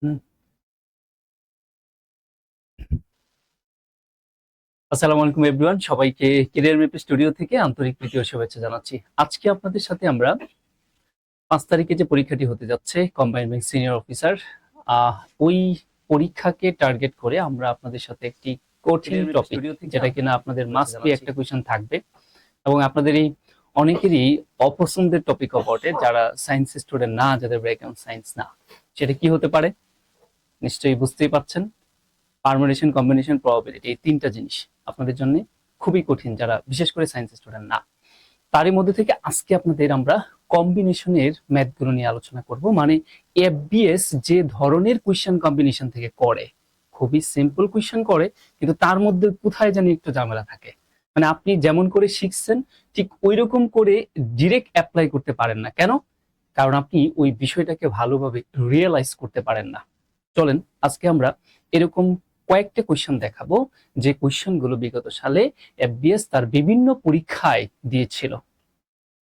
হুম। আসসালামু আলাইকুম এভরিওয়ান, সবাইকে ক্যারিয়ার ম্যাপ স্টুডিও থেকে আন্তরিক প্রীতি ও শুভেচ্ছা জানাচ্ছি। আজকে আপনাদের সাথে আমরা 5 তারিখে যে পরীক্ষাটি হতে যাচ্ছে কম্বাইন্ড ব্যাংক সিনিয়র অফিসার, ওই পরীক্ষাকে টার্গেট করে আমরা আপনাদের সাথে একটি কঠিন টপিক, যেটা কিনা আপনাদের মাস্ট বি একটা কোয়েশ্চেন থাকবে এবং আপনাদের এই অনেকেরই অপছন্দের টপিকও বটে, যারা সায়েন্স স্টুডেন্ট না, যাদের ব্যাকগ্রাউন্ড সায়েন্স না। সেটা কি হতে পারে নিশ্চয়ই বুঝতেই পারছেন। পারমুটেশন, কম্বিনেশন, প্রবাবিলিটি, এই 3টা জিনিস আপনাদের জন্য খুবই কঠিন, যারা বিশেষ করে সায়েন্স স্টুডেন্ট না। তারই মধ্যে থেকে আজকে আপনাদের আমরা কম্বিনেশনের ম্যাথগুলো নিয়ে আলোচনা করব। মানে এফবিএস যে ধরনের কোয়েশ্চেন কম্বিনেশন থেকে করে, খুবই সিম্পল কোয়েশ্চেন করে, কিন্তু তার মধ্যে কোথায় জানি একটু ঝামেলা থাকে। মানে আপনি যেমন করে শিখছেন ঠিক ওই রকম করে ডিরেক্ট অ্যাপ্লাই করতে পারেন না। কেন? কারণ আপনি ওই বিষয়টাকে ভালোভাবে রিয়েলাইজ করতে পারেন না। চলেন আজকে আমরা এরকম কয়েকটা কোয়েশ্চেন দেখাবো, যে কোয়েশ্চেনগুলো বিগত সালে এফবিএস তার বিভিন্ন পরীক্ষায় দিয়েছিল।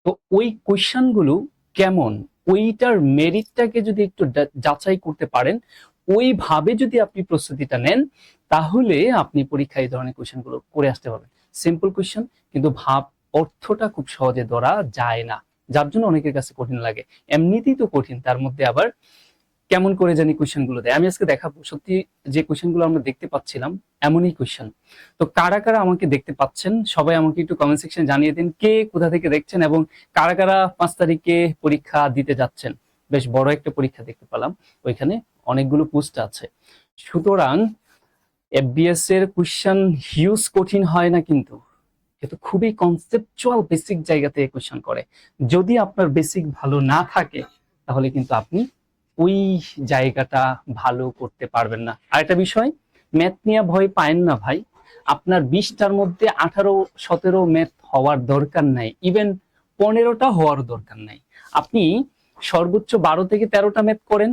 তো ওই কোয়েশ্চেনগুলো কেমন, ওইটার মেরিটটাকে যদি একটু যাচাই করতে পারেন, ওইভাবে যদি আপনি প্রস্তুতিটা নেন, তাহলে আপনি পরীক্ষায় এই ধরনের কোয়েশ্চেনগুলো করে আসতে পারবেন। সিম্পল কোয়েশ্চেন, কিন্তু ভাব অর্থটা খুব সহজে ধরা যায় না, যার জন্য অনেকের কাছে কঠিন লাগে। এমনিতেই তো কঠিন, তার মধ্যে আবার কেমন করে জানি কোয়েশ্চেন গুলো দেয়। আমি আজকে দেখাবো সত্যি যে কোয়েশ্চেন গুলো আমরা দেখতে পাচ্ছিলাম এমনই কোয়েশ্চেন। তো কারা কারা আমাকে দেখতে পাচ্ছেন সবাই আমাকে একটু কমেন্ট সেকশনে জানিয়ে দিন, কে কোথা থেকে দেখছেন এবং কারা কারা 5 তারিখে পরীক্ষা দিতে যাচ্ছেন। বেশ বড় একটা পরীক্ষা দেখতে পেলাম, ওইখানে অনেকগুলো পোস্ট আছে। সুতরাং এফবিএস এর কোয়েশ্চেন হিউজ কঠিন হয় না, কিন্তু কিন্তু খুবই কনসেপচুয়াল বেসিক জায়গা থেকে কোয়েশ্চেন করে। যদি আপনার বেসিক ভালো না থাকে, তাহলে কিন্তু আপনি ওই জায়গাটা ভালো করতে পারবেন না। আরেকটা বিষয়, ম্যাথ নিয়ে ভয় পায়েন না ভাই। আপনার 20টার মধ্যে 18-17 ম্যাথ হওয়ার দরকার নাই, ইভেন 15টা হওয়ার দরকার নাই। আপনি সর্বোচ্চ 12 থেকে 13টা ম্যাথ করেন,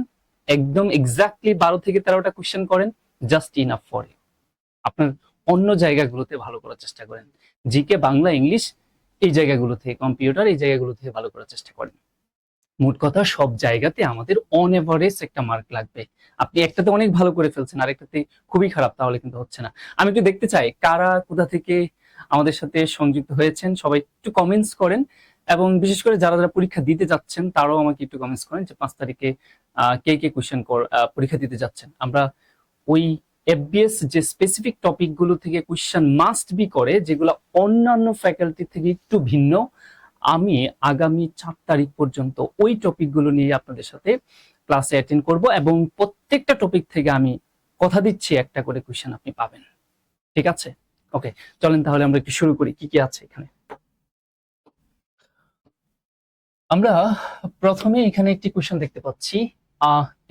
একদম এক্স্যাক্টলি 12 থেকে 13টা কোয়েশ্চেন করেন, জাস্ট ইনাফ ফর ইউ। আপনার অন্য জায়গাগুলোতে ভালো করার চেষ্টা করেন, জিকে, বাংলা, ইংলিশ, এই জায়গাগুলো থেকে, কম্পিউটার, এই জায়গাগুলো থেকে ভালো করার চেষ্টা করেন। মোট কথা সব জায়গাতে আমাদের অন এভারেজ একটা মার্ক লাগবে। আপনি একটাতে অনেক ভালো করে ফেলছেন, আরেকটাতে খুবই খারাপ, তাহলে কিন্তু হচ্ছে না। আমি একটু দেখতে চাই কারা কোথা থেকে আমাদের সাথে সংযুক্ত হয়েছেন, সবাই একটু কমেন্টস করেন। এবং বিশেষ করে যারা যারা পরীক্ষা দিতে যাচ্ছেন তারাও আমাকে একটু কমেন্টস করেন যে 5 তারিখে কে কে কোয়েশ্চেন পরীক্ষা দিতে যাচ্ছেন। আমরা ওই এফবিএস যে স্পেসিফিক টপিক গুলো থেকে কোয়েশ্চেন মাস্ট বি করে, যেগুলো অন্যান্য ফ্যাকাল্টি থেকে একটু ভিন্ন, আমি আগামী 4 তারিখ পর্যন্ত ওই টপিকগুলো নিয়ে আপনাদের সাথে ক্লাসে অ্যাটেন্ড করব এবং প্রত্যেকটা টপিক থেকে আমি কথা দিচ্ছি একটা করে কোয়েশ্চেন আপনি পাবেন। ঠিক আছে? ওকে, চলেন তাহলে আমরা একটু শুরু করি কি কি আছে এখানে। আমরা প্রথমে এখানে একটি কোয়েশ্চেন দেখতে পাচ্ছি।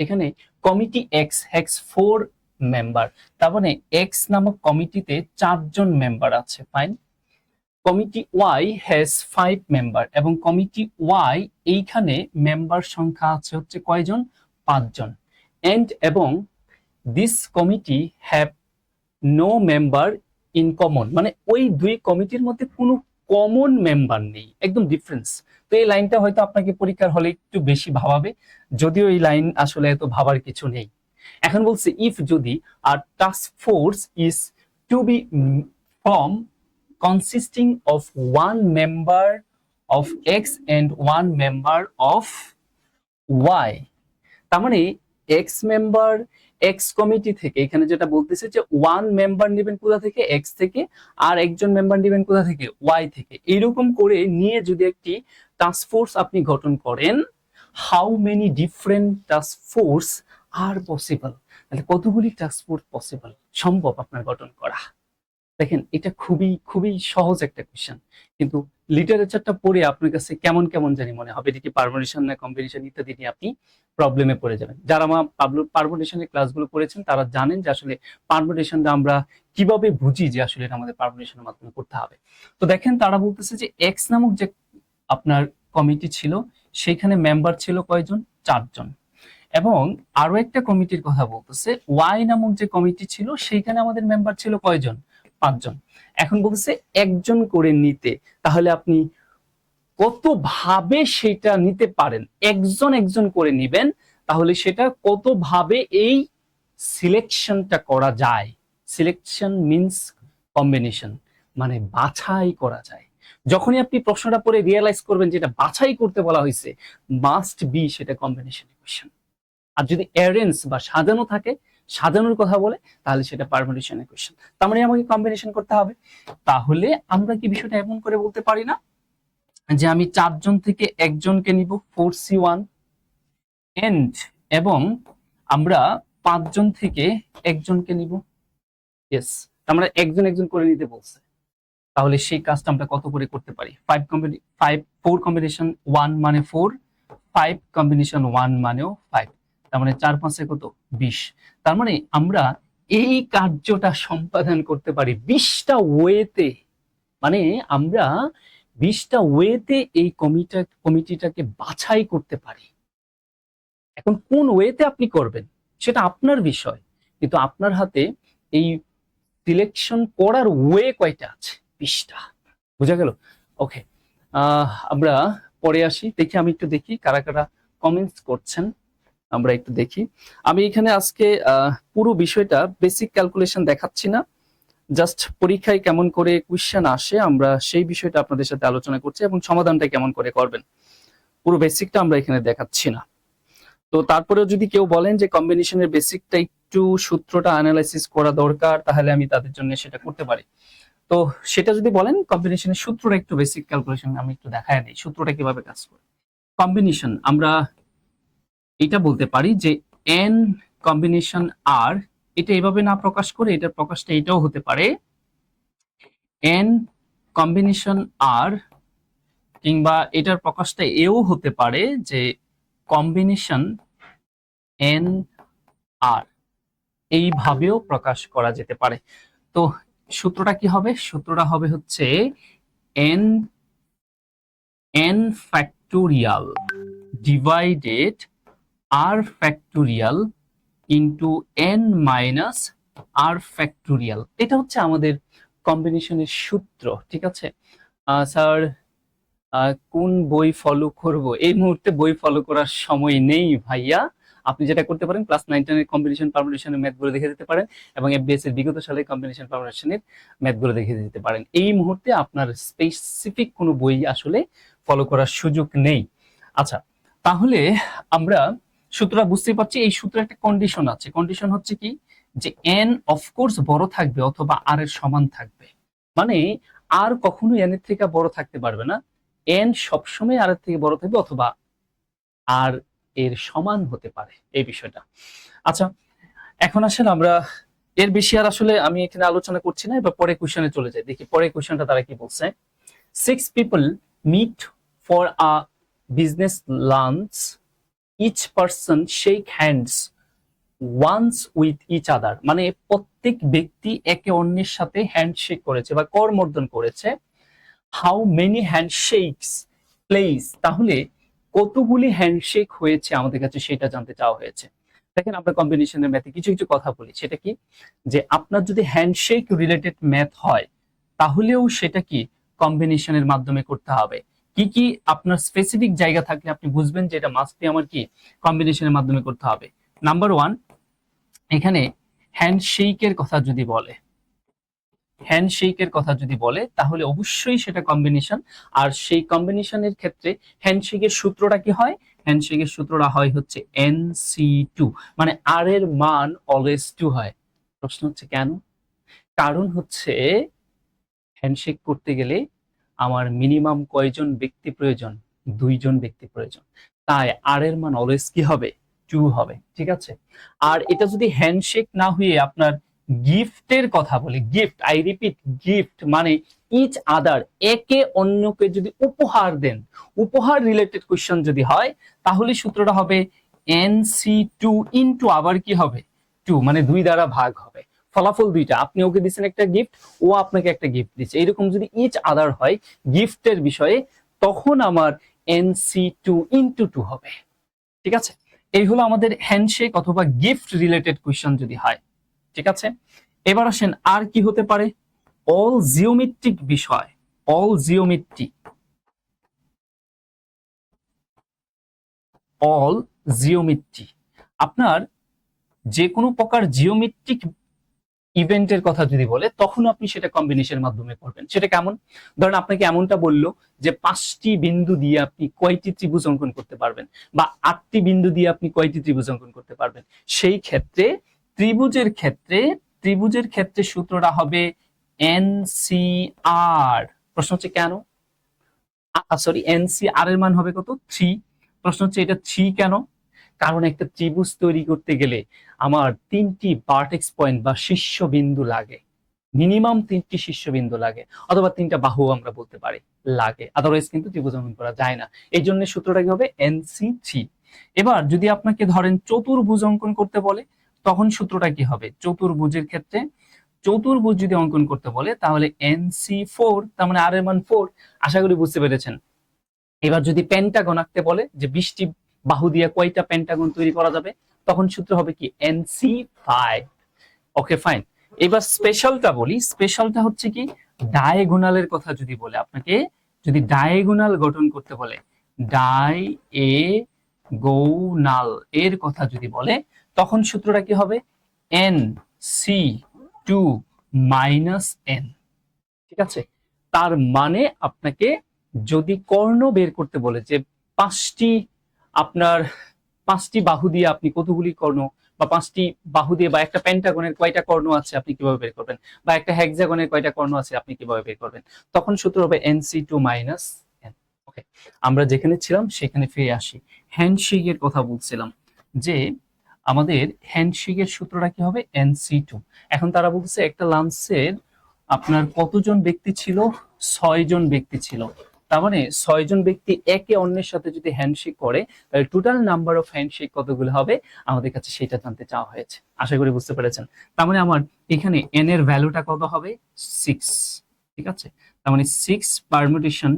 এখানে কমিটি এক্স হ্যাজ 4 মেম্বার, তার মানে এক্স নামক কমিটিতে 4জন মেম্বার আছে, fine. Committee Y has 5 member, এবং কমিটি ওয়াই এইখানে মেম্বার সংখ্যা আছে হচ্ছে কয়জন? 5জন। এন্ড এবং this committee have no member in common, মানে ওই দুই কমিটির মধ্যে কোনো কমন মেম্বার নেই, একদম ডিফারেন্স। তো এই লাইনটা হয়তো আপনাকে পরীক্ষার হলে একটু বেশি ভাবাবে, যদিও এই লাইন আসলে এত ভাবার কিছু নেই। এখন বলছে ইফ যদি আর task force is to be form consisting of one member of X and one member of Y, তার মানে এক্স মেম্বার এক্স কমিটি থেকে, এখানে যেটা বলতেছে যে ওয়ান মেম্বার নেবেন কোথা থেকে? এক্স থেকে, আর একজন মেম্বার নেবেন কোথা থেকে? ওয়াই থেকে। এইরকম করে নিয়ে যদি একটি টাস্ক ফোর্স আপনি গঠন করেন, how many different task force are possible, তাহলে কতগুলি টাস্ক ফোর্স পসিবল, সম্ভব আপনার গঠন করা? দেখেন এটা খুবই খুবই সহজ একটা কোয়েশ্চেন, কিন্তু লিটারেচারটা পড়ে আপনার কাছে কেমন কেমন জানি মনে হবে, এটি পারমুটেশন না কম্বিনেশন ইত্যাদি নিয়ে আপনি প্রবলেমে পড়ে যাবেন। যারা আমার পারমুটেশনের ক্লাসগুলো করেছেন তারা জানেন যে আসলে পারমুটেশনটা আমরা কিভাবে বুঝি, যে আসলে এটা আমাদের পারমুটেশনের মাধ্যমে করতে হবে। তো দেখেন তারা বলতেছে যে এক্স নামক যে আপনার কমিটি ছিল, সেখানে মেম্বার ছিল কয়জন? 4জন। এবং আরো একটা কমিটির কথা বলতেছে, ওয়াই নামক যে কমিটি ছিল সেইখানে আমাদের মেম্বার ছিল কয়জন? 5জন। এখন বলতেছে একজন করে নিতে, তাহলে আপনি কত ভাবে সেটা নিতে পারেন, একজন একজন করে নিবেন, তাহলে সেটা কতভাবে এই সিলেকশনটা করা যায়। সিলেকশন মিন্স কম্বিনেশন, মানে বাছাই করা যায়। যখনই আপনি প্রশ্নটা পড়ে রিয়েলাইজ করবেন যেটা বাছাই করতে বলা হয়েছে, মাস্ট বি সেটা কম্বিনেশন ইকুয়েশন। আর যদি অ্যারেঞ্জ বা সাজানো থাকে, সাজানোর কথা বলে, তাহলে সেটা পারমিউটেশন ইকুয়েশন। তার মানে আমাকে কম্বিনেশন করতে হবে। তাহলে আমরা কি বিষয়টা এমন করে বলতে পারি না যে আমি 4 জন থেকে একজনকে নিব 4C1 এন্ড, এবং আমরা 5 জন থেকে একজনকে নিব, ইয়েস, আমরা একজন একজন করে নিতে বলছে। তাহলে সেই কাজটা আমরা কত করে করতে পারি? 4 কম্বিনেশন 1 মানে 4, 5 কম্বিনেশন 1 মানেও 5, তার মানে 4 5 কত 20। তার মানে আমরা এই কার্যটা সম্পাদন করতে পারি 20টা ওয়েতে, মানে আমরা 20টা ওয়েতে এই কমিটিটাকে বাছাই করতে পারি। এখন কোন ওয়েতে আপনি করবেন সেটা আপনার বিষয়, কিন্তু আপনার হাতে এই সিলেকশন করার ওয়ে কয়টা আছে? 20টা। বুঝা গেল? ওকে, আমরা পরে আসি, দেখি, আমি একটু দেখি কারা কারা কমেন্টস করছেন, আমরা একটু দেখি। আমি এখানে আজকে পুরো বিষয়টা বেসিক ক্যালকুলেশন দেখাচ্ছি না, জাস্ট পরীক্ষায় কেমন করে কোয়েশ্চেন আসে আমরা সেই বিষয়টা আপনাদের সাথে আলোচনা করছি, এবং সমাধানটা কেমন করে করবেন পুরো বেসিকটা আমরা এখানে দেখাচ্ছি না। তো তারপরেও যদি কেউ বলেন যে কম্বিনেশনের বেসিকটা একটু সূত্রটা অ্যানালাইসিস করা দরকার, তাহলে আমি তাদের জন্য সেটা করতে পারি। তো সেটা যদি বলেন, কম্বিনেশনের সূত্রটা একটু বেসিক ক্যালকুলেশন আমি একটু দেখায় দিই, সূত্রটা কিভাবে কাজ করে। কম্বিনেশন আমরা এটা বলতে পারি যে n কম্বিনেশন r, এটা এভাবে না প্রকাশ করে এটার প্রকাশটা এটাও হতে পারে n কম্বিনেশন r, কিংবা এটার প্রকাশটা এও হতে পারে যে কম্বিনেশন n r, এইভাবেও প্রকাশ করা যেতে পারে। তো সূত্রটা কি হবে? সূত্রটা হবে হচ্ছে n factorial divided r factorial into n minus r factorial. এটা হচ্ছে আমাদের কম্বিনেশনের সূত্র, ঠিক আছে? স্যার কোন বই ফলো করব? এই মুহূর্তে বই ফলো করার সময় নেই ভাইয়া। আপনি যেটা করতে পারেন, ক্লাস 9-10 এর কম্বিনেশন পারমুটেশনের ম্যাথগুলো দেখে দিতে পারেন, এবং এফবিএস এর বিগত সালের কম্বিনেশন পারমুটেশনের ম্যাথগুলো দেখে দিতে পারেন। এই মুহূর্তে আপনার স্পেসিফিক কোনো বই আসলে ফলো করার সুযোগ নেই। আচ্ছা, তাহলে আমরা সূত্রটা বুঝতে পারছি। এই সূত্রে একটা কন্ডিশন আছে, কন্ডিশন হচ্ছে কি যে n অফকোর্স বড় থাকবে অথবা r এর সমান থাকবে, মানে r কখনোই n এর থেকে বড় থাকতে পারবে না, n সবসময় r এর থেকে বড় থাকবে অথবা r এর সমান হতে পারে, এই বিষয়টা। আচ্ছা, এখন আসলে আমরা এর বেশি আর আসলে আমি এখানে আলোচনা করছি না, এবার পরে কোশ্চেনে চলে যাই, দেখি পরে কোশ্চেনটা তারা কি বলছে। 6 people meet for a business lunch, each person shake hands once with each other, মানে প্রত্যেক ব্যক্তি একে অন্যের সাথে হ্যান্ডশেক করেছে বা করমর্দন করেছে। হাউ মেনি হ্যান্ডশেকস প্লেস, তাহলে কতগুলি হ্যান্ডশেক হয়েছে আমাদের কাছে সেটা জানতে চাওয়া হয়েছে। দেখেন, আমরা কম্বিনেশনের ম্যাথে কিছু কিছু কথা বলি, সেটা কি যে আপনার যদি হ্যান্ডশেক রিলেটেড ম্যাথ হয় তাহলেও সেটা কি কম্বিনেশনের মাধ্যমে করতে হবে। কি কি আপনার স্পেসিফিক জায়গা থাকলে আপনি বুঝবেন যে এটা মাস্ট বি আমার কি কম্বিনেশনের মাধ্যমে করতে হবে। নাম্বার 1, এখানে হ্যান্ডশেকের কথা যদি বলে, হ্যান্ডশেকের কথা যদি বলে তাহলে অবশ্যই সেটা কম্বিনেশন। আর সেই কম্বিনেশনের ক্ষেত্রে হ্যান্ডশেকের সূত্রটা কি হয়? হ্যান্ডশেকের সূত্রটা হয় হচ্ছে NC2, মানে r এর মান অলওয়েজ 2 হয়। প্রশ্ন হচ্ছে কেন? কারণ হচ্ছে হ্যান্ডশেক করতে গেলে আমার মিনিমাম কয়জন ব্যক্তি প্রয়োজন? 2 জন ব্যক্তি প্রয়োজন, তাই r এর মান অলওয়েজ কি হবে? 2 হবে, ঠিক আছে? আর এটা যদি হ্যান্ডশেক না হয়ে আপনার গিফটের কথা বলি, গিফট, আই রিপিট গিফট, মানে ইচ আদার, একে অন্যকে যদি উপহার দেন, উপহার রিলেটেড কোশ্চেন যদি হয় তাহলে সূত্রটা হবে NC2 ইনটু আবার কি হবে 2, মানে 2 দ্বারা ভাগ হবে। ফলাফল দুইটা, আপনি ওকে দিচ্ছেন একটা গিফট, ও আপনাকে একটা গিফট দিচ্ছে, এরকম যদি ইচ আদার হয় গিফটের বিষয়ে, তখন আমার NC2 ইনটু 2 হবে, ঠিক আছে? এই হলো আমাদের হ্যান্ডশেক অথবা গিফট রিলেটেড কোশ্চেন যদি হয়, ঠিক আছে? এবার আসেন আর কি হতে পারে? অল জিওমেট্রিক বিষয়, অল জিওমেট্রিক, অল জিওমেট্রি। আপনার যে কোনো প্রকার জিওমেট্রিক ইভেন্টের কথা যদি বলে তখন আপনি সেটা কম্বিনেশনের মাধ্যমে করবেন। সেটা কেমন? ধরেন আপনাকে এমনটা বললো যে 5টি বিন্দু দিয়ে আপনি কয়টি ত্রিভুজ অঙ্কন করতে পারবেন, বা 8টি বিন্দু দিয়ে আপনি কয়টি ত্রিভুজ অঙ্কন করতে পারবেন। সেই ক্ষেত্রে ত্রিভুজের ক্ষেত্রে সূত্রটা হবে এনসিআর। প্রশ্ন হচ্ছে কেন? সরি, এনসিআর এর মান হবে কত? 3। প্রশ্ন হচ্ছে এটা 3 কেন? কারণ একটা ত্রিভুজ তৈরি করতে গেলে আমার 3টি ভার্টেক্স পয়েন্ট বা শীর্ষবিন্দু লাগে, মিনিমাম 3টি শীর্ষবিন্দু লাগে, অথবা 3টা বাহু আমরা বলতে পারি লাগে, আদারওয়াইজ কিন্তু ত্রিভুজ অঙ্কন করা যায় না। এই জন্য সূত্রটা কি হবে? NC3। এবার যদি আপনাকে ধরেন চতুর্ভুজ অঙ্কন করতে বলে তখন সূত্রটা কি হবে? চতুর্ভুজের ক্ষেত্রে চতুর্ভুজ যদি অঙ্কন করতে বলে তাহলে NC4, তার মানে আর এর মান 4। আশা করি বুঝতে পেরেছেন। এবার যদি পেন্টাগন আঁকতে বলে যে 20টি বাহু দিয়ে কয়টা পেন্টাগন তৈরি করা যাবে, তখন সূত্র হবে কি? NC5। ওকে, ফাইন। এবার স্পেশালটা বলি। স্পেশালটা হচ্ছে কি? ডায়াগোনালের কথা যদি বলে, আপনাকে যদি ডায়াগোনাল গঠন করতে বলে, ডায়াগোনাল এর কথা যদি বলে তখন সূত্রটা কি হবে? NC2 minus n। ঠিক আছে? তার মানে আপনাকে যদি কর্ণ বের করতে বলে যে আপনার 5টি বাহু দিয়ে আপনি কতগুলি কর্ণ, বা 5টি বাহু দিয়ে বা একটা পেন্টাগনের কয়টা কর্ণ আছে আপনি কিভাবে বের করবেন, বা একটা হেক্সাগনের কয়টা কর্ণ আছে আপনি কিভাবে বের করবেন, তখন সূত্র হবে NC2 মাইনাস n। ওকে, আমরা যেখানে ছিলাম সেখানে ফিরে আসি। হ্যান্ডশেকের কথা বলছিলাম যে আমাদের হ্যান্ডশেকের সূত্রটা কি হবে? NC2। এখন তারা বলছে একটা লাঞ্চের আপনার কতজন ব্যক্তি ছিল? 6 জন ব্যক্তি ছিল। তার মানে 6 জন ব্যক্তি একে অন্যের সাথে যদি হ্যান্ডশেক করে তাহলে টোটাল নাম্বার অফ হ্যান্ডশেক কতগুলো হবে আমাদের কাছে সেটা জানতে চাওয়া হয়েছে। আশা করি বুঝতে পেরেছেন। তার মানে আমার এখানে n এর ভ্যালুটা কত হবে? 6। ঠিক আছে? তার মানে 6 পারমিউটেশন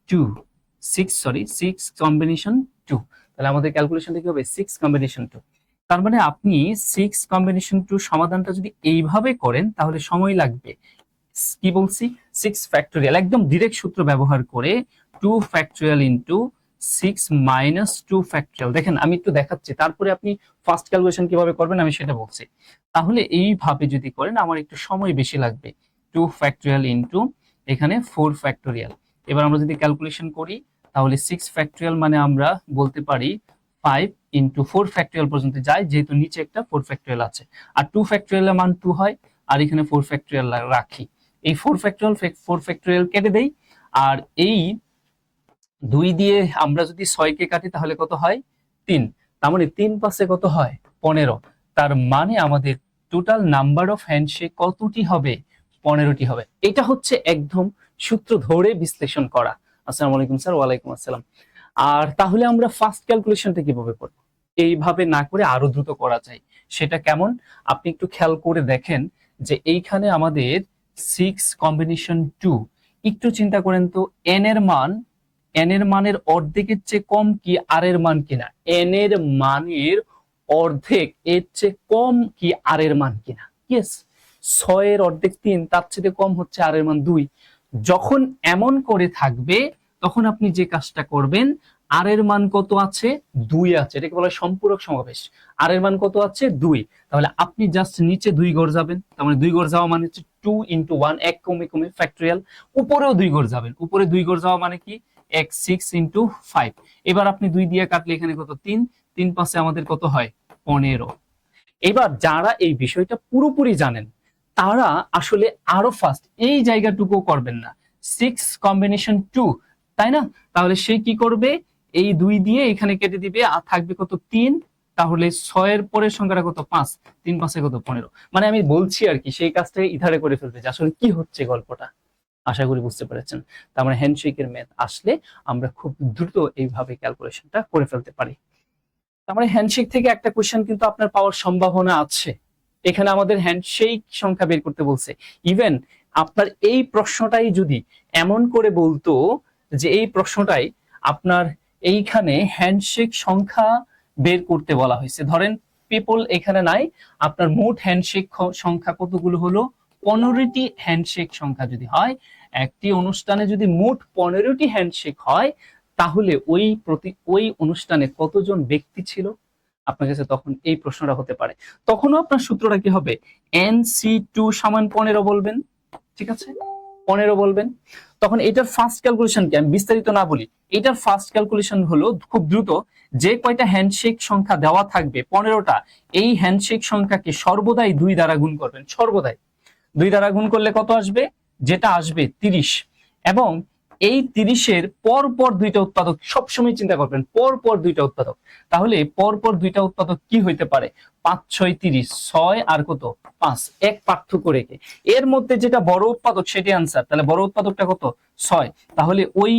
2, 6 কম্বিনেশন 2। তাহলে আমাদের ক্যালকুলেশনটা কি হবে? 6 কম্বিনেশন 2। তার মানে আপনি 6 কম্বিনেশন 2 সমাধানটা যদি এইভাবে করেন তাহলে সময় লাগবে, কি বলছি, 6 ফ্যাক্টোরিয়াল, একদম ডিরেক্ট সূত্র ব্যবহার করে 2 ফ্যাক্টোরিয়াল ইনটু 6 মাইনাস 2 ফ্যাক্টোরিয়াল। দেখেন আমি একটু দেখাচ্ছি, তারপরে আপনি ফার্স্ট ক্যালকুলেশন কিভাবে করবেন আমি সেটা বলছি। তাহলে এইভাবে যদি করেন আমার একটু সময় বেশি লাগবে। 2 ফ্যাক্টোরিয়াল ইনটু এখানে 4 ফ্যাক্টোরিয়াল। এবার আমরা যদি ক্যালকুলেশন করি তাহলে 6 ফ্যাক্টোরিয়াল মানে আমরা বলতে পারি 5 ইনটু 4 ফ্যাক্টোরিয়াল পর্যন্ত যায়, যেহেতু নিচে একটা 4 ফ্যাক্টোরিয়াল আছে, আর 2 ফ্যাক্টোরিয়ালের মান 2 হয়, আর এখানে 4 ফ্যাক্টোরিয়াল রাখি। এই 4 ফ্যাক্টোরিয়াল কেটে দেই, আর এই 2 দিয়ে আমরা যদি 6 কে কাটি তাহলে কত হয়? 3। তার মানে 3 পাশে কত হয়? 15। তার মানে আমাদের টোটাল নাম্বার অফ হ্যান্ডশেক কতটি হবে? 15টি হবে। এটা হচ্ছে একদম সূত্র ধরে বিশ্লেষণ করা। আসসালামু আলাইকুম স্যার। ওয়ালাইকুম আসসালাম। আর তাহলে আমরা ফার্স্ট ক্যালকুলেশনটা কিভাবে করব? এইভাবে না করে আরো দ্রুত করা যায়। সেটা কেমন? আপনি একটু খেয়াল করে দেখেন যে এইখানে আমাদের 6 কম্বিনেশন 2, একটু চিন্তা করেন তো n এর মানের অর্ধেকের চেয়ে কম কি r এর মান কিনা? n এর মানের অর্ধেক এর চেয়ে কম কি r এর মান কিনা? ইয়েস, 6 এর অর্ধেক 3, তার চেয়ে কম হচ্ছে r এর মান 2। যখন এমন করে থাকবে তখন আপনি যে কাজটা করবেন, আর এর মান কত আছে? 2 আছে, এটাকে বলা হয় সম্পূরক সমাবেশ। আর এর মান কত আছে? 2। তাহলে আপনি জাস্ট নিচে 2 ঘর যাবেন, তার মানে 2 ঘর যাওয়া মানে হচ্ছে 2 ইনটু 1, এক কমে কমে ফ্যাক্টোরিয়াল। উপরেও 2 ঘর যাবেন, উপরে 2 ঘর যাওয়া মানে কি? 6 ইনটু 5। এবার আপনি 2 দিয়ে কাটলে এখানে কত? 3, 3 পাশে আমাদের কত হয়? 15। এবার যারা এই বিষয়টা পুরোপুরি জানেন তারা আসলে আরো ফাস্ট এই জায়গাটুকু করবেন না, 6 কম্বিনেশন 2, তাই না? তাহলে সে কি করবে? এই 2 দিয়ে এখানে কেটে দিবে, আর থাকবে কত? 3। তাহলে 6 এর পরের সংখ্যাটা কত? 5, 3 5 কত? 15। মানে আমি বলছি আর কি, সেই কাজটাকে ইধারে করে ফেলতে যে আসলে কি হচ্ছে গল্পটা। আশা করি বুঝতে পেরেছেন। তার মানে হ্যান্ডশেকের ম্যাথ আসলে আমরা খুব দ্রুত এইভাবে ক্যালকুলেশনটা করে ফেলতে পারি। তার মানে হ্যান্ডশেক থেকে একটা কোশ্চেন কিন্তু আপনার পাওয়ার সম্ভাবনা আছে। এখানে আমাদের হ্যান্ডশেক সংখ্যা বের করতে বলছে। ইভেন আপনার এই প্রশ্নটাই যদি এমন করে বলতো যে এই প্রশ্নটাই আপনার এইখানে হ্যান্ডশেক সংখ্যা বের করতে বলা হয়েছে, ধরেন পিপল এখানে নাই, আপনার মোট হ্যান্ডশেক সংখ্যা কতগুলো হলো? 15টি হ্যান্ডশেক সংখ্যা যদি হয়, একটি অনুষ্ঠানে যদি মোট 15টি হ্যান্ডশেক হয় তাহলে ওই অনুষ্ঠানে কতজন ব্যক্তি ছিল? আপনার কাছে তখন এই প্রশ্নটা হতে পারে। তখনও আপনার সূত্রটা কি হবে? NC2 সমান 15 বলবেন, ঠিক আছে? 15 বলবেন। তখন এটার ফার্স্ট ক্যালকুলেশন কি, আমি বিস্তারিত না বলি, এটার ফার্স্ট ক্যালকুলেশন হলো খুব দ্রুত, যে কয়টা হ্যান্ডশেক সংখ্যা দেওয়া থাকবে 15টা, এই হ্যান্ডশেক সংখ্যাকে সর্বদাই 2 দ্বারা গুণ করবেন। সর্বদাই 2 দ্বারা গুণ করলে কত আসবে? যেটা আসবে 30। এবং এই 30-এর পর পর দুইটা উৎপাদক সবসময় চিন্তা করবেন, পর পর দুইটা উৎপাদক। তাহলে পর পর দুইটা উৎপাদক কি হইতে পারে? 5 6 30, 6 আর কত 5, এক পার্থক্য রেখে এর মধ্যে যেটা বড় উৎপাদক সেটি আনসার। তাহলে বড় উৎপাদকটা কত? 6। তাহলে ওই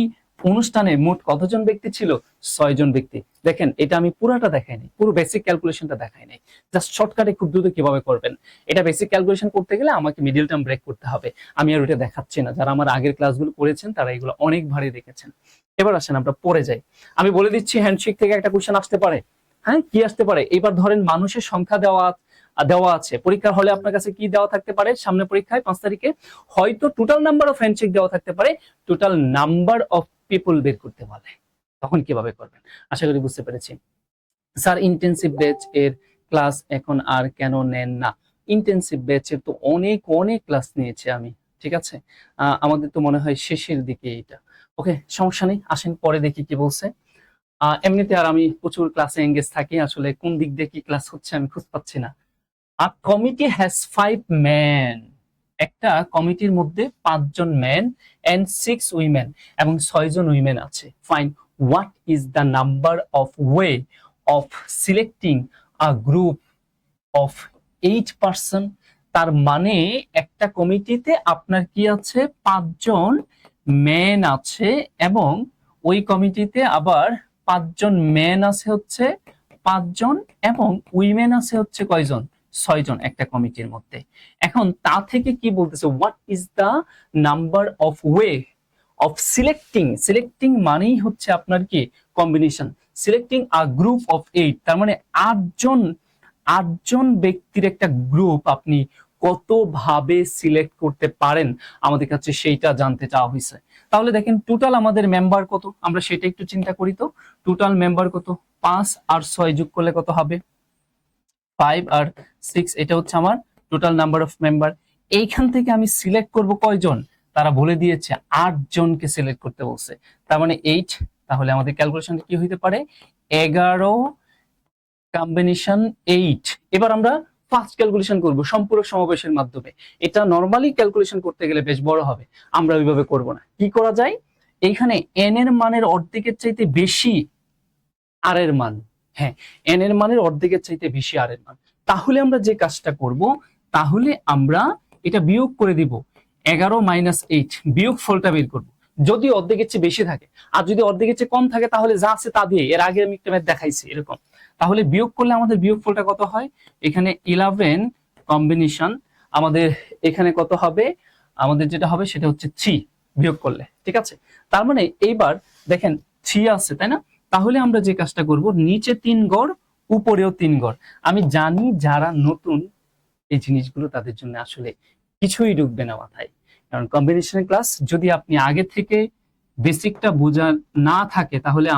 অনুষ্ঠানে মোট কতজন ব্যক্তি ছিল? 6 জন ব্যক্তি। দেখেন এটা আমি পুরাটা দেখাইনি, পুরো বেসিক ক্যালকুলেশনটা দেখাই নাই, জাস্ট শর্টকাটে খুব দ্রুত কিভাবে করবেন। এটা বেসিক ক্যালকুলেশন করতে গেলে আমাকে মিডল টার্ম ব্রেক করতে হবে, আমি আর ওটা দেখাচ্ছি না। যারা আমার আগের ক্লাসগুলো করেছেন তারা এগুলো অনেকবারই দেখেছেন। এবার আসেন আমরা পড়ে যাই। আমি বলে দিচ্ছি হ্যান্ডশেক থেকে একটা কোশ্চেন আসতে পারে। হ্যাঁ, কি আসতে পারে? এবার ধরেন মানুষের সংখ্যা দেওয়া আছে পরীক্ষার হলে, আপনার কাছে কি দেওয়া থাকতে পারে সামনে পরীক্ষায় 5 তারিখে? হয়তো টোটাল নাম্বার অফ হ্যান্ডশেক দেওয়া থাকতে পারে, টোটাল নাম্বার অফ পিপল বের করতে বলে। তখন কিভাবে করবেন? আশা করি বুঝতে পেরেছি। স্যার ইন্টেনসিভ ব্যাচ এর ক্লাস এখন আর কেন নেন না? ইন্টেনসিভ ব্যাচের তো অনেক অনেক ক্লাস নিয়েছি আমি, ঠিক আছে? আমাদের তো মনে হয় শেষের দিকে এটা। ওকে, সমস্যা নেই, আসেন পরে দেখি কি বলছে। এমনিতে আর আমি প্রচুর ক্লাসে এঙ্গেজ থাকি, আসলে কোন দিক দিয়ে কি ক্লাস হচ্ছে আমি খুঁজে পাচ্ছি না। আ কমিটি হ্যাজ 5 ম্যান, একটা কমিটির মধ্যে 5 জন ম্যান এন্ড 6 উইমেন, এবং 6 জন উইমেন আছে। Fine, what is the number of way of selecting a group of 8 person? তার মানে একটা কমিটিতে আপনার কি আছে? 5 জন ম্যান আছে, এবং ওই কমিটিতে আবার 5 জন ম্যান আছে হচ্ছে 5 জন, এবং উইমেন আছে হচ্ছে কয়জন? 6 জন একটা কমিটির মধ্যে। এখন তা থেকে কি বলতেছে? What is the number of way of selecting মানেই হচ্ছে আপনার কি? Combination. Selecting a group of 8, তার মানে 8জন ব্যক্তির একটা গ্রুপ আপনি কতভাবে সিলেক্ট করতে পারেন, আমাদের কাছে সেইটা জানতে চাওয়া হয়েছে। তাহলে দেখেন টোটাল আমাদের মেম্বার কত, আমরা সেটা একটু চিন্তা করি তো। টোটাল মেম্বার কত? 5 আর 6 যোগ করলে কত হবে? 5 আর 6, এটা হচ্ছে আমার টোটাল নাম্বার অফ মেম্বার। এইখান থেকে আমি সিলেক্ট করব কয়জন? তারা বলে দিয়েছে 8 জনকে সিলেক্ট করতে বলছে, তার মানে 8। তাহলে আমাদের ক্যালকুলেশনটা কি হইতে পারে? 11 কম্বিনেশন 8। এবার আমরা ফার্স্ট ক্যালকুলেশন করব সম্পূরক সমাবেশের মাধ্যমে। এটা নরমালি ক্যালকুলেশন করতে গেলে বেশ বড় হবে, আমরা ওইভাবে করব না। কি করা যায়? এইখানে n এর মানের অর্ধেকের চাইতে বেশি আর এর মান, হ্যাঁ n এর মানের অর্ধেকের চাইতে বেশি আর এর মান। তাহলে আমরা যে কাজটা করব, তাহলে আমরা এটা বিয়োগ করে দিব। 11 মাইনাস 8, বিয়োগ ফলটা বের করব। যদি অর্ধেকের চেয়ে বেশি থাকে, আর যদি অর্ধেকের চেয়ে কম থাকে তাহলে যা আছে তা দিয়ে, এর আগে আমি একটা ম্যাথ দেখাইছি এরকম। তাহলে বিয়োগ করলে আমাদের বিয়োগ ফলটা কত হয়? এখানে 11 কম্বিনেশন, আমাদের এখানে কত হবে? আমাদের যেটা হবে সেটা হচ্ছে 3 বিয়োগ করলে, ঠিক আছে? তার মানে এইবার দেখেন 3 আছে, তাই না? তাহলে আমরা যে কাজটা করব, নিচে 3 গড়, উপরেও 3 গড়। আমি জানি যারা নতুন এই জিনিসগুলো তাদের জন্য আসলে কিছুই ঢুকবে না মাথায়, কারণ কম্বিনেশনের ক্লাস যদি আপনি আগে থেকে বেসিকটা বোঝা না থাকে, তাহলে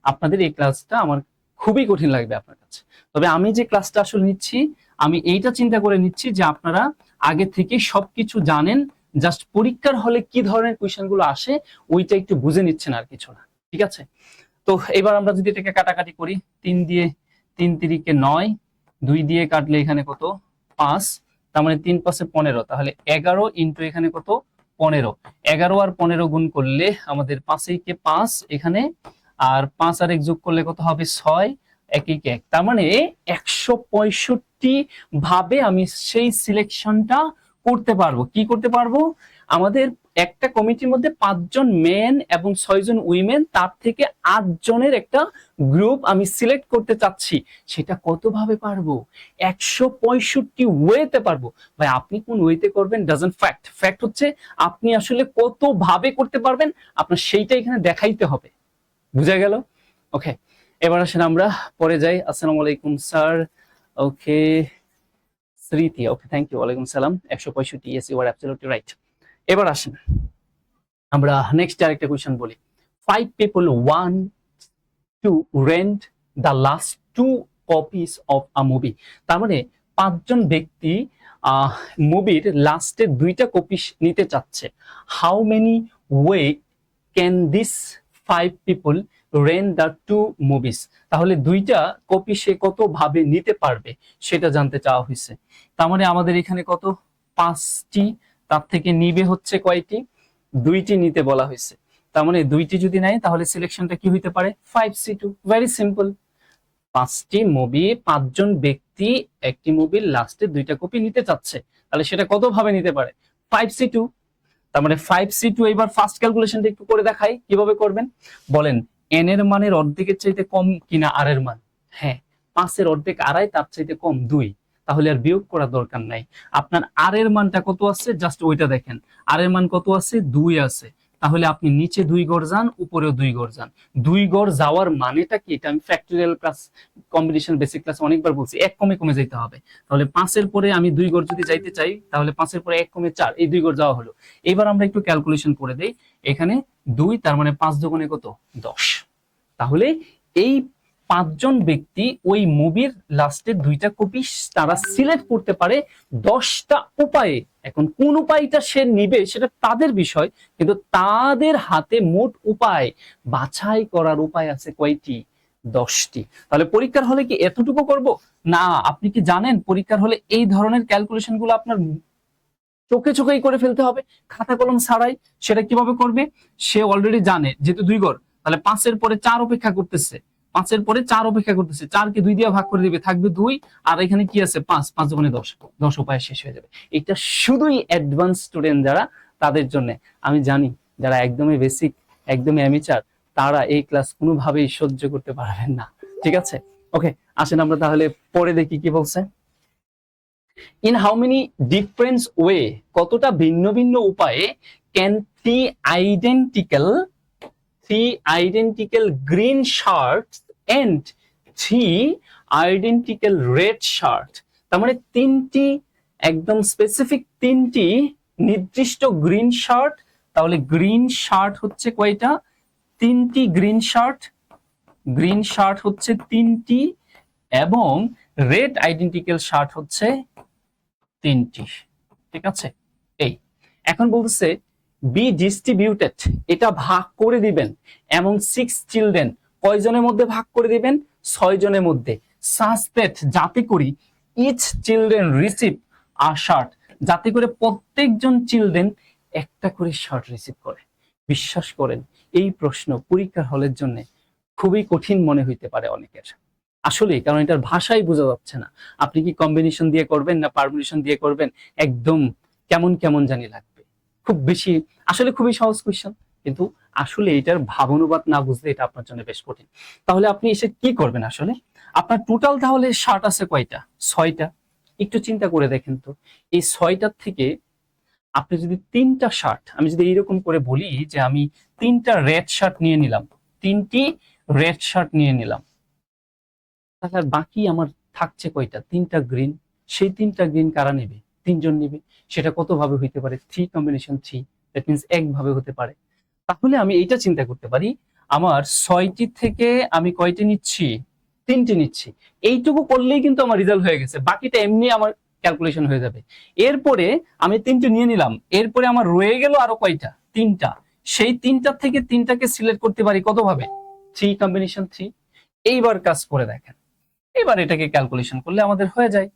আপনাদের এই ক্লাসটা আমার খুবই কঠিন লাগবে আপনার কাছে। তবে আমি যে ক্লাসটা আসলে নিচ্ছি, আমি এইটা চিন্তা করে নিচ্ছি যে আপনারা আগে থেকে সবকিছু জানেন, জাস্ট পরীক্ষার হলে কি ধরনের কোয়েশ্চেন গুলো আসে ওইটা একটু বুঝে নিচ্ছেন, আর কিছু না, ঠিক আছে? তো এবার আমরা যদি এটাকে কাটাকাটি করি, 3 দিয়ে 3 তিরিকে 9, 2 দিয়ে কাটলে এখানে কত? 5, তার মানে 3 5 15, তাহলে 11 ইন্টু এখানে কত? 15। 11 আর 15 গুণ করলে আমাদের 5 কে 5 এখানে, আর 5 আর 1 যোগ করলে কত হবে? 6, 1 1 1, তার মানে 165 ভাবে আমি সেই সিলেকশনটা করতে পারবো। কি করতে পারবো? আমাদের একটা কমিটির মধ্যে 5 জন মেন এবং 6 জন উইমেন, তার থেকে 8 জনের একটা গ্রুপ আমি সিলেক্ট করতে চাচ্ছি। সেটা কত ভাবে পারবো? 165 ওয়েতে পারবো। ভাই আপনি কোন ওয়েতে করবেন ডাজন্ট ফ্যাক্ট, ফ্যাক্ট হচ্ছে আপনি আসলে কত ভাবে করতে পারবেন, আপনার সেইটা এখানে দেখাইতে হবে। বুঝা গেল? ওকে, এবার আসেন আমরা পরে যাই। আসসালামু আলাইকুম স্যার। ওকে, স্মৃতি, ওকে থ্যাংক ইউ। ওয়ালাইকুম সালাম। 165, yes you are absolutely right. এবার আসেন আমরা নেক্সট আরেকটা কোশ্চেন বলি। 5 people want to rent the last 2 copies of a movie। তার মানে 5 জন ব্যক্তি মুভির লাস্টের 2টা কপি নিতে চাচ্ছে। How many way can this 5 people rent the 2 movies? তাহলে 2টা কপি সে কত ভাবে নিতে পারবে সেটা জানতে চাওয়া হয়েছে। তার মানে আমাদের এখানে কত 5টি, তার থেকে নিবে হচ্ছে কয়টি? 2টি নিতে বলা হয়েছে। তার মানে 2টি যদি নেয় তাহলে সিলেকশনটা কি হইতে পারে? 5C2। Very simple. 5টি মুভি, 5 জন ব্যক্তি একটি মুভির লাস্টে 2টা কপি নিতে চাচ্ছে, তাহলে সেটা কত ভাবে নিতে পারে? 5C2। তার মানে 5C2। এবার ফার্স্ট ক্যালকুলেশনটা একটু করে দেখাই কিভাবে করবেন। বলেন n এর মানের অর্ধেকের চাইতে কম কিনা r এর মান? হ্যাঁ, 5 এর অর্ধেক আড়াই, তার চাইতে কম 2, তাহলে আর বিয়োগ করার দরকার নাই। আপনার r এর মানটা কত আছে জাস্ট ওইটা দেখেন। r এর মান কত আছে? 2 আছে। তাহলে আপনি নিচে 2 গড় যান, উপরেও 2 গড় যান। 2 গড় যাওয়ার মানেটা কি? এটা আমি factorial class, combination basic class অনেকবার বলছি, এক কমে কমে যেতে হবে। তাহলে 5 এর পরে আমি 2 গড় যদি যাইতে চাই তাহলে 5 এর পরে 1 কমে 4, এই 2 গড় যাওয়া হলো। এবার আমরা একটু ক্যালকুলেশন করে দেই। এখানে 2, তার মানে 5 দুগুণে কত? 10। তাহলে এই 5 জন ব্যক্তি ওই মুভির লাস্টের 2টা কপি তারা সিলেক্ট করতে পারে 10টা উপায়ে। এখন কোন উপায়টা সে নিবে সেটা তাদের বিষয়, কিন্তু তাদের হাতে মোট উপায় বাছাই করার উপায় আছে কয়টি? 10টি। তাহলে পরীক্ষার হলে কি এতটুকু করব না? আপনি কি জানেন পরীক্ষার হলে এই ধরনের ক্যালকুলেশন গুলো আপনার চোখে চোখেই করে ফেলতে হবে, খাতা কলম ছাড়াই। সেটা কিভাবে করবে? সে অলরেডি জানে, যেহেতু 2 গড়, তাহলে 5 এর পরে 4 অপেক্ষা করতেছে, 5 এর পরে 4 অপেক্ষা করতেছে, 4 কে 2 দিয়ে ভাগ করে দিবে, থাকবে 2, আর এখানে কি আছে? 5, 5 দুগুণে 10, 10 উপায় শেষ হয়ে যাবে। এটা শুধুই অ্যাডভান্স স্টুডেন্ট যারা, তাদের জন্য। আমি জানি যারা একদমই বেসিক, একদমই অ্যামেচার, তারা এই ক্লাস কোনোভাবেই সহ্য করতে পারবেন না। ঠিক আছে, ওকে, আসেন আমরা তাহলে পরে দেখি কি বলছে। In how many different way, কতটা ভিন্ন ভিন্ন উপায়ে can three identical green shirts and 3 identical red shirt, তার মানে 3টি একদম স্পেসিফিক 3টি নির্দিষ্ট গ্রিন শার্ট। তাহলে গ্রিন শার্ট হচ্ছে কয়টা? 3টি গ্রিন শার্ট হচ্ছে 3টি, এবং রেড আইডেন্টিক্যাল শার্ট হচ্ছে 3টি। ঠিক আছে, এই এখন বলতেছে বি ডিস্ট্রিবিউটেড, এটা ভাগ করে দিবেন, এবং 6 চিলড্রেন, কয়জনের মধ্যে ভাগ করে দিবেন? 6 জনের মধ্যে। সাচ দ্যাট, যাতে করি each children receive a shirt, যাতে করে প্রত্যেকজন চিলড্রেন একটা করে শার্ট রিসিভ করে। বিশ্বাস করেন এই প্রশ্ন পরীক্ষার হলের জন্য খুবই কঠিন মনে হইতে পারে অনেকের, আসলে, কারণ এটার ভাষাই বোঝা যাচ্ছে না। আপনি কি কম্বিনেশন দিয়ে করবেন না পারমিউটেশন দিয়ে করবেন, একদম কেমন কেমন জানি লাগবে। খুব বেশি, আসলে খুবই সহজ কোয়েশ্চেন, কিন্তু আসলে এটার ভাবানুবাদ না বুঝলে এটা আপনার জন্য বেশ কঠিন। তাহলে আপনি এসে কি করবেন? আসলে আপনার টোটাল তাহলে শার্ট আছে কয়টা? 6টা। একটু চিন্তা করে দেখেন তো, এই 6টার থেকে আপনি যদি 3টা শার্ট, আমি যদি এইরকম করে বলি যে আমি 3টা রেড শার্ট নিয়ে নিলাম, 3টি রেড শার্ট নিয়ে নিলাম, তাহলে বাকি আমার থাকছে কয়টা? 3টা গ্রিন। সেই 3টা গ্রিন কারা নেবে? 3 জন নেবে। সেটা কত ভাবে হইতে পারে? 3 কম্বিনেশন 3, দ্যাট মিন্স এক ভাবে হতে পারে। তাহলে আমি এইটা চিন্তা করতে পারি, আমার 6টি থেকে আমি কয়টি নিচ্ছি? 3টি নিচ্ছি। এইটুকু করলেই কিন্তু আমার রেজাল্ট হয়ে গেছে, বাকিটা এমনি আমার ক্যালকুলেশন হয়ে যাবে। এরপরে আমি 3টি নিয়ে নিলাম, এরপরে আমার রয়ে গেল আরো কয়টা? 3টা। সেই 3টার থেকে 3টাকে সিলেক্ট করতে পারি কত ভাবে? 3 কম্বিনেশন 3। এইবার কাজ করে দেখেন, এবার এটাকে ক্যালকুলেশন করলে আমাদের হয়ে যায়।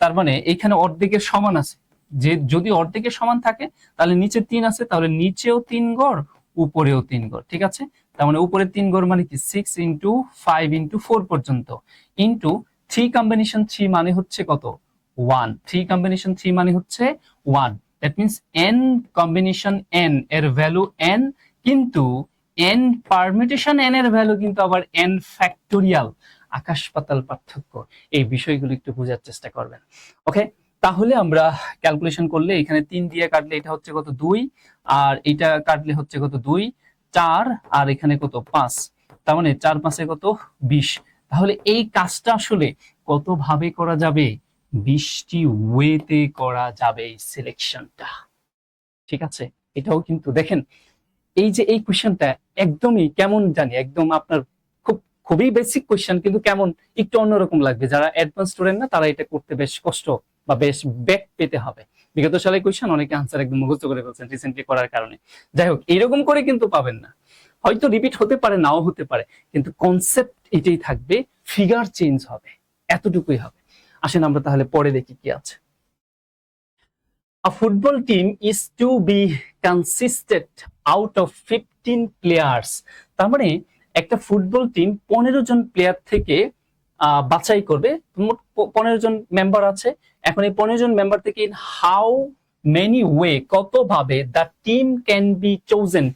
তার মানে এখানে অর্ধেকের সমান আছে, যে যদি অর্ধেকের সমান থাকে তাহলে নিচে 3 আছে, তাহলে নিচেও 3 গড়, উপরেও 3 গড়। ঠিক আছে, তার মানে উপরে 3 গড় মানে কি 6 ইন্টু 5 ইন্টু 4 পর্যন্ত, ইন্টু 3 কম্বিনেশন 3 মানে হচ্ছে কত? 1। 3 কম্বিনেশন 3 মানে হচ্ছে 1, that means n combination n এর ভ্যালু n, কিন্তু n পারমিউটেশন n এর ভ্যালু কিন্তু আবার n ফ্যাক্টোরিয়াল, আকাশ পাতাল পার্থক্য। এই বিষয়গুলো একটু বোঝার চেষ্টা করবেন। ওকে, তাহলে আমরা ক্যালকুলেশন করলে এখানে 3 দিয়ে কাটলে এটা হচ্ছে কত? 2, আর এটা কাটলে হচ্ছে কত? 2, 4, আর এখানে কত? 5। তার মানে 4 5 এ কত? 20। তাহলে এই কাজটা আসলে কত ভাবে করা যাবে? 20টি ওয়েতে করা যাবে এই সিলেকশনটা। ঠিক আছে, এটাও কিন্তু দেখেন এই যে এই কোশ্চেনটা একদমই কেমন জানি, একদম আপনার খুবই বেসিক কোশ্চেন, কিন্তু কেমন একটু অন্যরকম লাগবে। যারা অ্যাডভান্স স্টুডেন্ট না তারা এটা করতে বেশ কষ্ট বা বেশ ব্যাক পেতে হবে। বিগত সালে কোশ্চেন অনেকে আনসার একদম মুখস্থ করে ফেলছেন রিসেন্টলি করার কারণে। যাই হোক, এরকম করে কিন্তু পাবেন না, হয়তো রিপিট হতে পারে, নাও হতে পারে, কিন্তু কনসেপ্ট এটাই থাকবে, ফিগার চেঞ্জ হবে, এতটুকুই হবে। আসেন আমরা তাহলে পরে দেখি কি আছে। A football team is to be consisted out of 15 players. তার মানে একটা ফুটবল টিম 15 জন প্লেয়ার থেকে বাছাই করবে। মোট 15 জন মেম্বার আছে। এখন এই 15 জন মেম্বার থেকে হাউ মেনি ওয়ে, কত ভাবে the team can be chosen,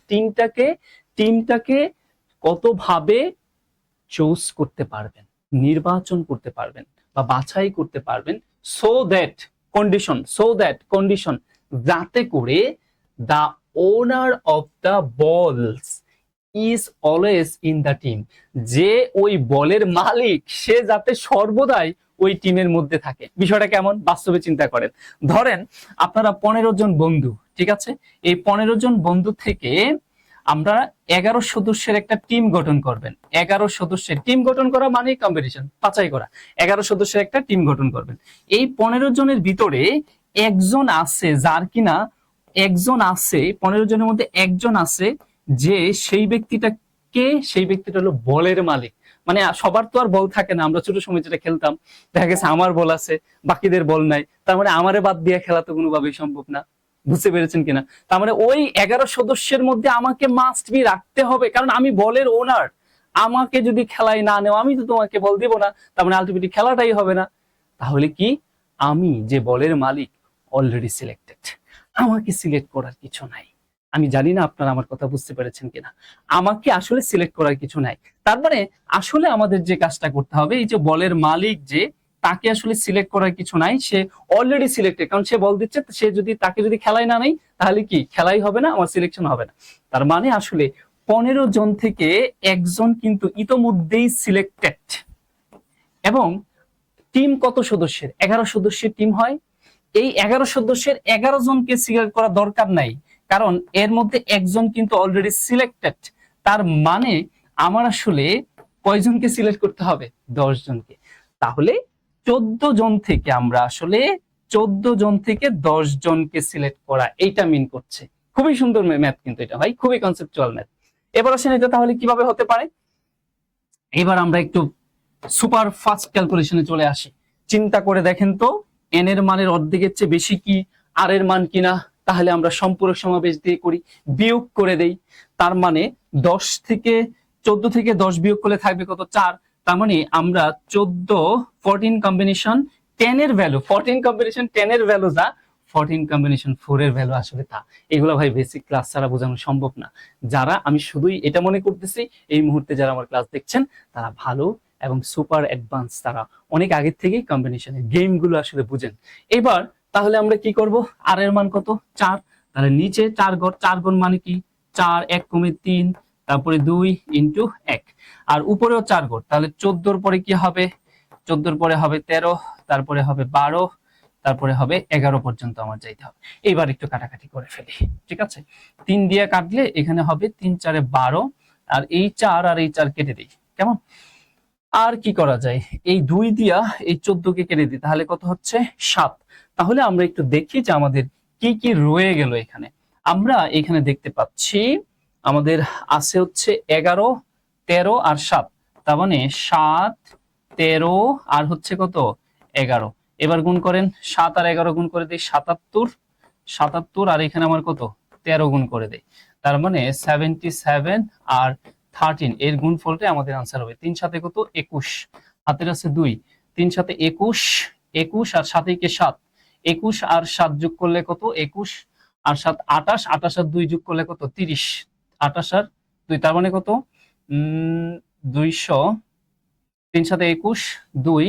টিমটাকে কত ভাবে চুজ করতে পারবেন, নির্বাচন করতে পারবেন বা বাছাই করতে পারবেন, সো দ্যাট কন্ডিশন যাতে করে দ্য ওনার অফ দ্য বলস is always in the team, যে ওই বলের মালিক সে যাতে সর্বদাই ওই টিমের মধ্যে থাকে। বিষয়টা কেমন বাস্তবে চিন্তা করেন। ধরেন আপনারা 15 জন বন্ধু, ঠিক আছে, এই 15 জন বন্ধু থেকে আমরা 11 সদস্যের একটা টিম গঠন করবেন। 11 সদস্যের টিম গঠন করা মানে কম্পিটিশন, বাছাই করা। 11 সদস্যের একটা টিম গঠন করবেন। এই 15 জনের ভিতরে একজন আছে, যার কিনা একজন আছে, 15 জনের মধ্যে একজন আছে যে সেই ব্যক্তিটা হলো বলের মালিক। মানে সবার তো আর বল থাকে না, আমরা ছোট সময় যেটা খেলতাম, দেখা গেছে আমার বল আছে, বাকিদের বল নাই, তার মানে আমারে বাদ দিয়ে খেলা তো কোনোভাবেই সম্ভব না। বুঝতে পেরেছেন কিনা? তার মানে ওই 11 সদস্যের মধ্যে আমাকে মাস্ট বি রাখতে হবে, কারণ আমি বলের ওনার। আমাকে যদি খেলায় না নেও, আমি তো তোমাকে বল দিব না, তার মানে আলটিমেটলি খেলাটাই হবে না। তাহলে কি, আমি যে বলের মালিক অলরেডি সিলেক্টেড, আমাকে সিলেক্ট করার কিছু নাই। আমি জানি না আপনারা আমার কথা বুঝতে পেরেছেন কিনা। আমাকে আসলে সিলেক্ট করার কিছু নাই। তার মানে আসলে আমাদের যে কাজটা করতে হবে, এই যে বলের মালিক যে, তাকে আসলে সিলেক্ট করার কিছু নাই, সে অলরেডি সিলেক্টেড, কারণ সে বল দিচ্ছে। সে যদি তাকে যদি খেলায় না নেই, তাহলে কি খেলাই হবে না, আমার সিলেকশন হবে না। তার মানে আসলে 15 জন থেকে একজন কিন্তু ইতোমধ্যেই সিলেক্টেড। এবং টিম কত সদস্যের? 11 সদস্যের টিম হয়। এই 11 সদস্যের 11 জনকে সিলেক্ট করা দরকার নাই, কারণ এর মধ্যে একজন কিন্তু অলরেডি সিলেক্টেড। তার মানে আমার আসলে কয়জনকে সিলেক্ট করতে হবে? 10 জনকে। তাহলে 14 জন থেকে আমরা আসলে 14 জন থেকে 10 জনকে সিলেক্ট করা, এইটা মিন করছে। খুবই সুন্দর ম্যাথ কিন্তু এটা ভাই, খুবই কনসেপচুয়াল ম্যাথ। এবার আসেন এটা তাহলে কিভাবে হতে পারে। এবার আমরা একটু সুপার ফাস্ট ক্যালকুলেশনে চলে আসি। চিন্তা করে দেখেন তো, এন এর মানের অর্ধেকের চেয়ে বেশি কি আর এর মান কিনা? তাহলে আমরা সম্পূরক সমাবেশ দিয়ে করি, বিয়োগ করে দেই। তার মানে 14 থেকে 10 বিয়োগ করলে থাকবে কত? 4। তার মানে আমরা 14 কম্বিনেশন 10 এর ভ্যালু, 14 কম্বিনেশন 10 এর ভ্যালু যা, 14 কম্বিনেশন 4 এর ভ্যালু আসলে তা। এগুলো ভাই বেসিক ক্লাস ছাড়া বোঝানো সম্ভব না। যারা, আমি শুধুই এটা মনে করতেছি, এই মুহূর্তে যারা আমার ক্লাস দেখছেন তারা ভালো এবং সুপার অ্যাডভান্স, তারা অনেক আগে থেকেই কম্বিনেশনের গেমগুলো আসলে বুঝেন। এবার তাহলে আমরা কি করব? আর এর মান কত? 4। তাহলে নিচে 4 ঘর, 4 গুণ মানে কি? 4 1 কমে 3, তারপরে 2 ইনটু 1, আর উপরেও 4 ঘর। তাহলে 14 পরে কি হবে? 14 পরে হবে 13, তারপরে হবে 12, তারপরে হবে 11 পর্যন্ত আমার যাইতে হবে। এবার একটু কাটাকাটি করে ফেলি, ঠিক আছে? 3 দিয়ে কাটলে এখানে হবে 3 4 12, আর এই 4 আর এই 4 কেটে দিই, কেমন? আর কি করা যায়, এই 2 দিয়া এই 14 কে কেটে দিই, তাহলে কত হচ্ছে? 7। তাহলে আমরা একটু দেখি যে আমাদের কি কি রয়ে গেল এখানে। আমরা এখানে দেখতে পাচ্ছি আমাদের আছে হচ্ছে 11, 13 আর 7। তার মানে 7, 13 আর হচ্ছে কত? 11। এবার গুণ করেন, 7 আর 11 গুণ করে দিই 77, 77 আর এখানে আমার কত? 13 গুণ করে দেই, তার মানে 77 আর 13 এর গুণফলটা আমাদের আনসার হবে। 3 সাথে কত? 21, হাতের আছে 2, 3 সাথে 21, 21 আর 7 কে 7, 21 আর 7 যোগ করলে কত? 21 আর 7 28, 28 আর 2 যোগ করলে কত? 30, 28 আর 2, তার মানে কত? 200, 3 সাথে 21, 2,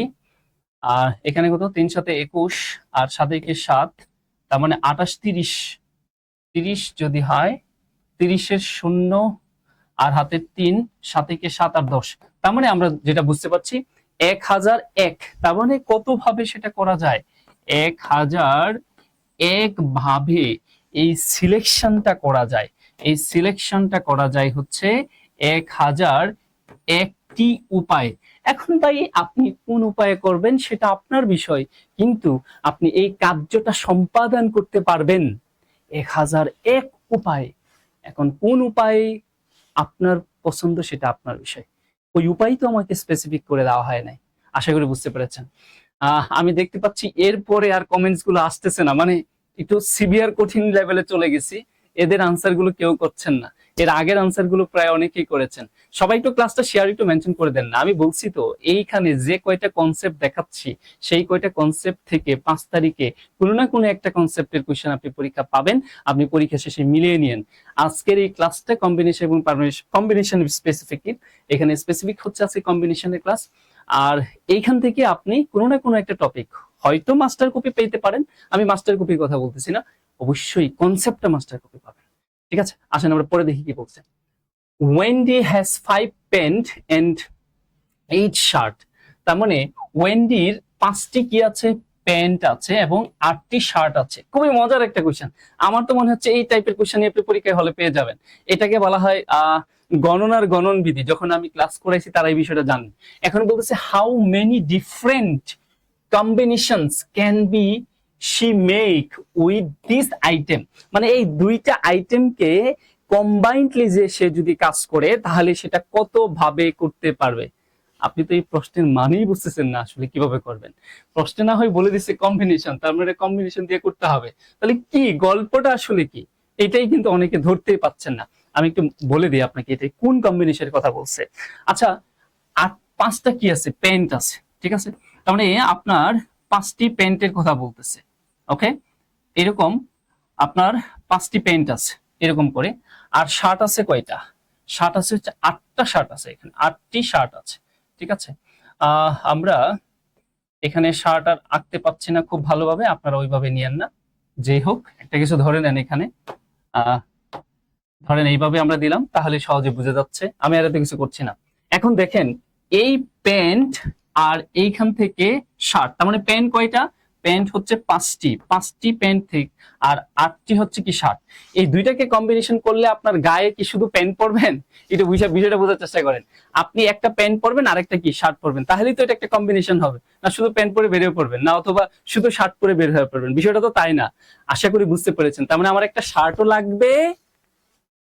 আর এখানে কত? 3 সাথে 21 আর 7 কে 7, তার মানে 28, 30, 30 যদি হয়, 30 এর 0 আর হাতের 3, 7 কে 7 আর 10, তার মানে আমরা যেটা বুঝতে পারছি 1001। তার মানে কত ভাবে সেটা করা যায়? 1001 ভাবে এই সিলেকশনটা করা যায়। এই সিলেকশনটা করা যায় হচ্ছে 1001টি উপায়। এখন ভাই আপনি কোন উপায়ে করবেন সেটা আপনার বিষয়, কিন্তু আপনি এই কার্যটা সম্পাদন করতে পারবেন 1001 উপায়। এখন কোন উপায় আপনার পছন্দ সেটা আপনার বিষয়, ওই উপায় তো আমাকে স্পেসিফিক করে দেওয়া হয় নাই। আশা করি বুঝতে পেরেছেন। আমি দেখতে পাচ্ছি এরপরে আর কমেন্টস গুলো আসতেছে না, মানে একটু সিভিয়ার কঠিন লেভেলে চলে গেছি। এদের আনসার গুলো কেউ করছেন না, এর আগের আনসার গুলো প্রায় অনেকেই করেছেন। সবাই একটু ক্লাসটা শেয়ার একটু মেনশন করে দেন না। আমি বলছি তো এইখানে যে কয়টা কনসেপ্ট দেখাচ্ছি সেই কয়টা কনসেপ্ট থেকে 5 তারিখে কোনো না কোনো একটা কনসেপ্টের কোশ্চেন আপনি পরীক্ষা পাবেন। আপনি পরীক্ষা শেষে মিলিয়ে নিন। আজকের এই ক্লাসটা কম্বিনেশন এবং কম্বিনেশন স্পেসিফিক, এখানে স্পেসিফিক হচ্ছে আজকে কম্বিনেশনের ক্লাস। আর এইখান থেকে আপনি কোনো না কোনো একটা টপিক হয়তো মাস্টার কপি পেতে পারেন। আমি মাস্টার কপির কথা বলতেছি না, অবশ্যই কনসেপ্টটা মাস্টার কপি পাবেন। ঠিক আছে, আসেন আমরা পরে দেখি কি বলছে। Wendy has 5 pant and 8 shirt. তার মানে ওয়েন্ডির 5টি কি আছে, প্যান্ট আছে এবং 8টি শার্ট আছে। খুবই মজার একটা কোশ্চেন। আমার তো মনে হচ্ছে এই টাইপের কোশ্চেন আপনি পরীক্ষায় হলে পেয়ে যাবেন। এটাকে বলা হয় গণনার গণনবিধি। যখন আমি ক্লাস করাইছি তারা এই বিষয়টা জানেন। এখন বলতেছে how many different combinations can be she make with this item. মানে এই দুইটা আইটেমকে কম্বাইন্ডলি যে সে যদি কাজ করে তাহলে সেটা কত ভাবে করতে পারবে। আপনি তো এই প্রশ্নের মানেই বুঝতেছেন না আসলে কিভাবে করবেন। প্রশ্নে না হয় বলে দিচ্ছে কম্বিনেশন, তার মানে কম্বিনেশন দিয়ে করতে হবে। তাহলে কি গল্পটা আসলে কি, এটাই কিন্তু অনেকে ধরতেই পাচ্ছেন না। আমি একটু বলে দিই আপনাকে এটা কোন কম্বিনেশনের কথা বলছে। আচ্ছা, 5টা কি আছে, প্যান্ট আছে, ঠিক আছে। তার মানে আপনার 5টি প্যান্টের কথা বলতেছে। ওকে, এরকম আপনার 5টি প্যান্ট আছে এরকম করে। আর শার্ট আছে কয়টা, শার্ট আছে হচ্ছে 8টা শার্ট আছে, এখানে 8টি শার্ট আছে। ঠিক আছে, আমরা এখানে শার্ট আর আঁকতে পাচ্ছি না খুব ভালোভাবে, আপনারা ওইভাবে নিয়েন না। যেই হোক একটা কিছু ধরে নেন এখানে, ধরেন এইভাবে আমরা দিলাম, তাহলে সহজে বুঝে যাচ্ছে। আমি আর এত কিছু করছি না। এখন দেখেন এই প্যান্ট আর এইখান থেকে শার্ট, তার মানে প্যান্ট কয়টা, প্যান্ট হচ্ছে 5টি প্যান্ট থেকে আর 8টি হচ্ছে কি শার্ট। এই দুইটাকে কম্বিনেশন করলে আপনার গায়ে কি শুধু প্যান্ট পরবেন, এটা বিষয়টা বোঝার চেষ্টা করেন। আপনি একটা প্যান্ট পরবেন আর একটা কি শার্ট পরবেন, তাহলেই তো এটা একটা কম্বিনেশন হবে। না শুধু প্যান্ট পরে বেরিয়ে পড়বেন, না অথবা শুধু শার্ট পরে বের হয়ে পড়বেন, বিষয়টা তো তাই না। আশা করি বুঝতে পেরেছেন। তার মানে আমার একটা শার্টও লাগবে,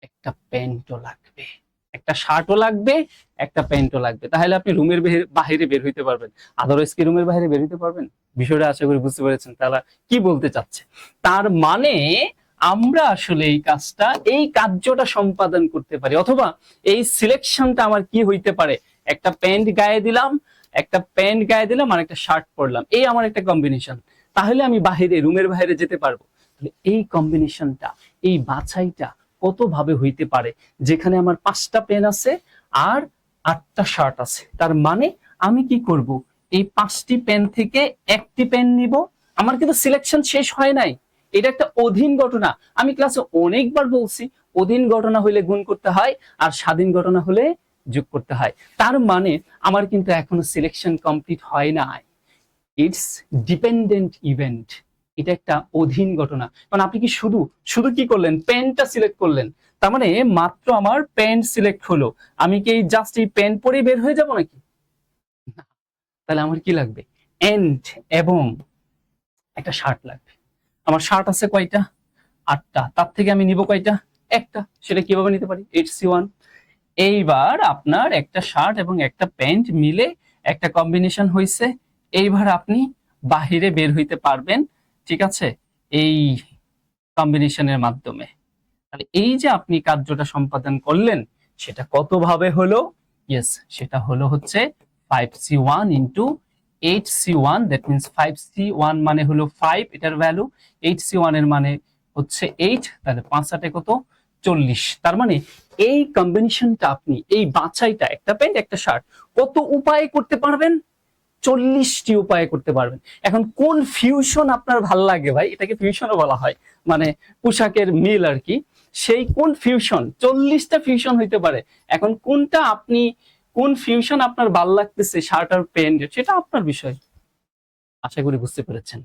একটা প্যান্টও লাগবে, একটা শার্টও লাগবে, একটা প্যান্টও লাগবে, তাহলে আপনি রুমের বাইরে বের হইতে পারবেন। আদারওয়াইজ কি রুমের বাইরে বের হইতে পারবেন? বিষয়টা আশা করি বুঝতে পেরেছেন তারা কি বলতে চাচ্ছে। তার মানে আমরা আসলে এই কাজটা, এই কার্যটা সম্পাদন করতে পারি, অথবা এই সিলেকশনটা আমার কি হইতে পারে, একটা প্যান্ট গায়ে দিলাম, একটা প্যান্ট গায়ে দিলাম আর একটা শার্ট পরলাম, এই আমার একটা কম্বিনেশন। তাহলে আমি বাহিরে, রুমের বাইরে যেতে পারবো। তাহলে এই কম্বিনেশনটা, এই বাছাইটা কত ভাবে হইতে পারে, যেখানে আমার 5টা পেন আছে আর 8টা শার্ট আছে। তার মানে আমি কি করব, এই 5টি পেন থেকে একটি পেন নিব। আমার কিন্তু সিলেকশন শেষ হয় নাই, এটা একটা অধীন ঘটনা। আমি ক্লাসে অনেকবার বলছি, অধীন ঘটনা হইলে গুণ করতে হয় আর স্বাধীন ঘটনা হলে যোগ করতে হয়। তার মানে আমার কিন্তু এখনো সিলেকশন কমপ্লিট হয় নাই, ইটস ডিপেন্ডেন্ট ইভেন্ট। এটা একটা অধীন ঘটনা। কারণ আপনি কি শুধু শুধু কি করলেন, প্যান্টটা সিলেক্ট করলেন, তার মানে মাত্র আমার প্যান্ট সিলেক্ট হলো। আমি কি জাস্ট এই প্যান্ট পরে বের হয়ে যাব নাকি? তাহলে আমার কি লাগবে, এন্ড এবং একটা শার্ট লাগবে। আমার শার্ট আছে কয়টা, 8টা, তার থেকে আমি নিব কয়টা, একটা। সেটা কিভাবে নিতে পারি, HC1। এইবার আপনার একটা শার্ট এবং একটা প্যান্ট মিলে একটা কম্বিনেশন হয়েছে। এইবার আপনি বাহিরে বের হইতে পারবেন, ঠিক আছে, এই কম্বিনেশনের মাধ্যমে। তাহলে এই যে আপনি কার্যটা সম্পাদন করলেন সেটা কত ভাবে হলো, ইয়েস সেটা হলো হচ্ছে 5C1 into 8C1, that means 5C1 মানে হলো 5 এটার ভ্যালু, 8C1 এর মানে হচ্ছে 8, তাহলে 5 কত, 40। তার মানে এই কম্বিনেশনটা আপনি, এই বাছাইটা, একটা প্যান্ট একটা শার্ট কত উপায়ে করতে পারবেন, 40টি উপায়ে করতে পারবেন। এখন কোন ফিউশন আপনার ভাল লাগে ভাই, এটাকে ফিউশনও বলা হয়, মানে পোশাকের মিল আর কি। সেই কোন ফিউশন, 40টা ফিউশন হইতে পারে। এখন কোনটা আপনি, কোন ফিউশন আপনার ভাল লাগতেছে শার্ট আর প্যান্ট, সেটা আপনার বিষয়। আশা করি বুঝতে পেরেছেন।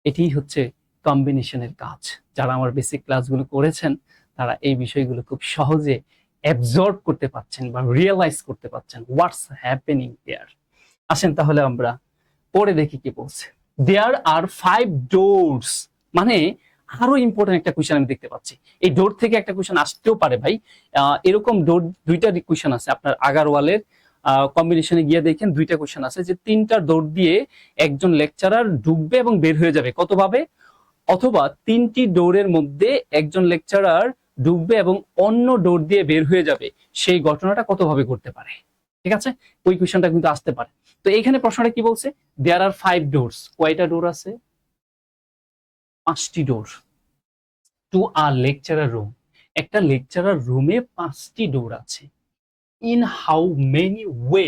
এটি হচ্ছে কম্বিনেশনের কাজ। যারা আমার বেসিক ক্লাসগুলো করেছেন তারা এই বিষয়গুলো খুব সহজে অ্যাবজর্ব করতে পারছেন বা রিয়েলাইজ করতে পারছেন হোয়াটস হ্যাপেনিং দেয়ার। আসেন তাহলে আমরা পরে দেখি কি বলছে। দেয়ার আর 5 ডোরস, মানে আরো ইম্পর্টেন্ট একটা কোয়েশ্চেন আমি দেখতে পাচ্ছি। এই ডোর থেকে একটা কোয়েশ্চেন আসতেও পারে ভাই। এরকম ডোর দুইটা কোয়েশ্চেন আছে আপনার আগারওয়ালের কম্বিনেশনে গিয়ে দেখেন, দুইটা কোয়েশ্চেন আছে যে 3টা ডোর দিয়ে একজন লেকচারার ঢুকবে এবং বের হয়ে যাবে কতভাবে, অথবা 3টি ডোরের মধ্যে একজন লেকচারার ঢুকবে এবং অন্য ডোর দিয়ে বের হয়ে যাবে, সেই ঘটনাটা কতভাবে ঘটতে পারে। ঠিক আছে, ওই কোয়েশ্চেনটা কিন্তু আসতে পারে। তো এখানে প্রশ্নটা কি বলছে, দেয়ার আর 5 ডোরস, কয়টা ডোর আছে? 5টি door to a lecturer room, একটা লেকচারার রুমে 5টি ডোর আছে। In how many way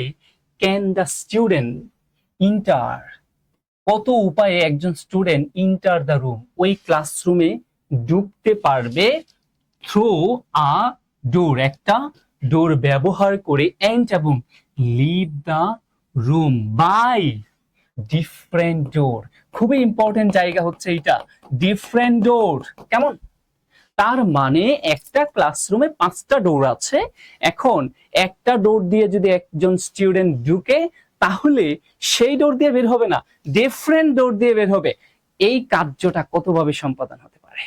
can the student inter, কত উপায়ে একজন স্টুডেন্ট ইন্টার দ্য রুম, ওই ক্লাসরুমে ঢুকতে পারবে, থ্রু আ ডোর, একটা ডোর ব্যবহার করে, এন্ড এবং leave the room by different door. খুবই ইম্পর্টেন্ট জায়গা হচ্ছে এটা, ডিফারেন্ট ডোর। কেমন? তার মানে একটা ক্লাসরুমে 5টা ডোর আছে, এখন একটা ডোর দিয়ে যদি একজন স্টুডেন্ট ঢুকে তাহলে সেই ডোর দিয়ে বের হবে না, ডিফারেন্ট ডোর দিয়ে বের হবে। এই কার্যটা কতভাবে সম্পাদন হতে পারে?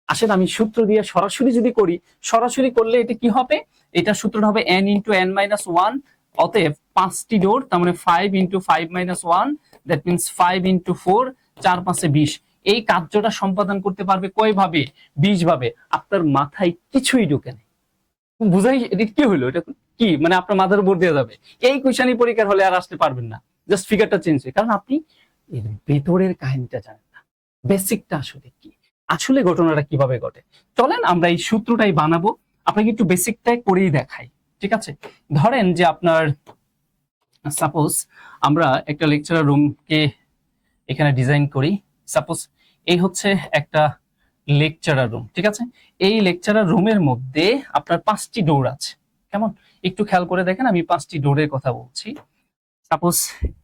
আসলে আমি সূত্র দিয়ে সরাসরি যদি করি, সরাসরি করলে এটা কি হবে, এটা সূত্রটা হবে n × n-1, অতএব 5টি ডোর, তার মানে 5 × 5 - 1, দ্যাট মিন্স 5 × 4, 4 × 5 = 20। এই কার্যটা সম্পাদন করতে পারবে কয়ভাবে? 20 ভাবে। আপনার মাথায় কিছুই ঢুকে নেই, বুঝাই এটা কি হলো, এটা কি মানে আপনার মাথার উপর দিয়ে যাবে। এই কোয়েশ্চেনই পরীক্ষার হলে আর আসতে পারবেন না, জাস্ট ফিগারটা চেঞ্জ হয়, কারণ আপনি এর ভেতরের কাহিনীটা জানেন না, বেসিকটা আসলে কি, আসলে ঘটনাটা কিভাবে ঘটে। চলেন আমরা এই সূত্রটাই বানাবো, আপনাকে একটু বেসিকটাই করেই দেখাই। ঠিক আছে, ধরেন যে আপনার সাপোজ আমরা একটা লেকচারার রুমকে এখানে ডিজাইন করি। সাপোজ এই হচ্ছে একটা লেকচারার রুম, ঠিক আছে। এই লেকচারার রুমের মধ্যে আপনার 5টি ডোর আছে। কেমন, একটু খেয়াল করে দেখেন, আমি 5টি ডোরের কথা বলছি। সাপোজ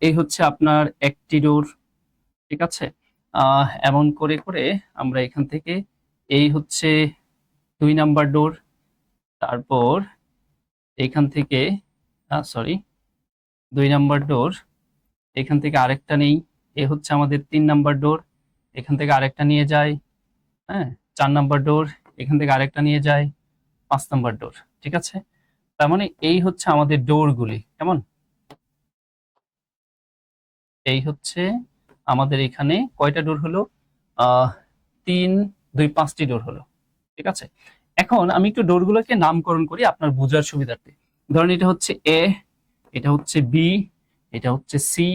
এই হচ্ছে আপনার একটি ডোর, ঠিক আছে। এমন করে করে আমরা এখান থেকে, এই হচ্ছে 2 নাম্বার ডোর, তারপর এখান থেকে সরি 2 নাম্বার ডোর, এখান থেকে আরেকটা নেই, এ হচ্ছে আমাদের 3 নাম্বার ডোর, এখান থেকে আরেকটা নিয়ে যায়, হ্যাঁ 4 নাম্বার ডোর, এখান থেকে আরেকটা নিয়ে যায়, 5 নাম্বার ডোর। ঠিক আছে, তার মানে এই হচ্ছে আমাদের ডোরগুলি। কেমন, এই হচ্ছে আমাদের এখানে কয়টা ডোর হলো, 3 2 5টি ডোর হলো। ঠিক আছে, এখন আমি একটু ডোরগুলোকে নামকরণ করি আপনার বোঝার সুবিধার্থে। ধরেন এটা হচ্ছে এ, এটা হচ্ছে বি, এটা হচ্ছে সি,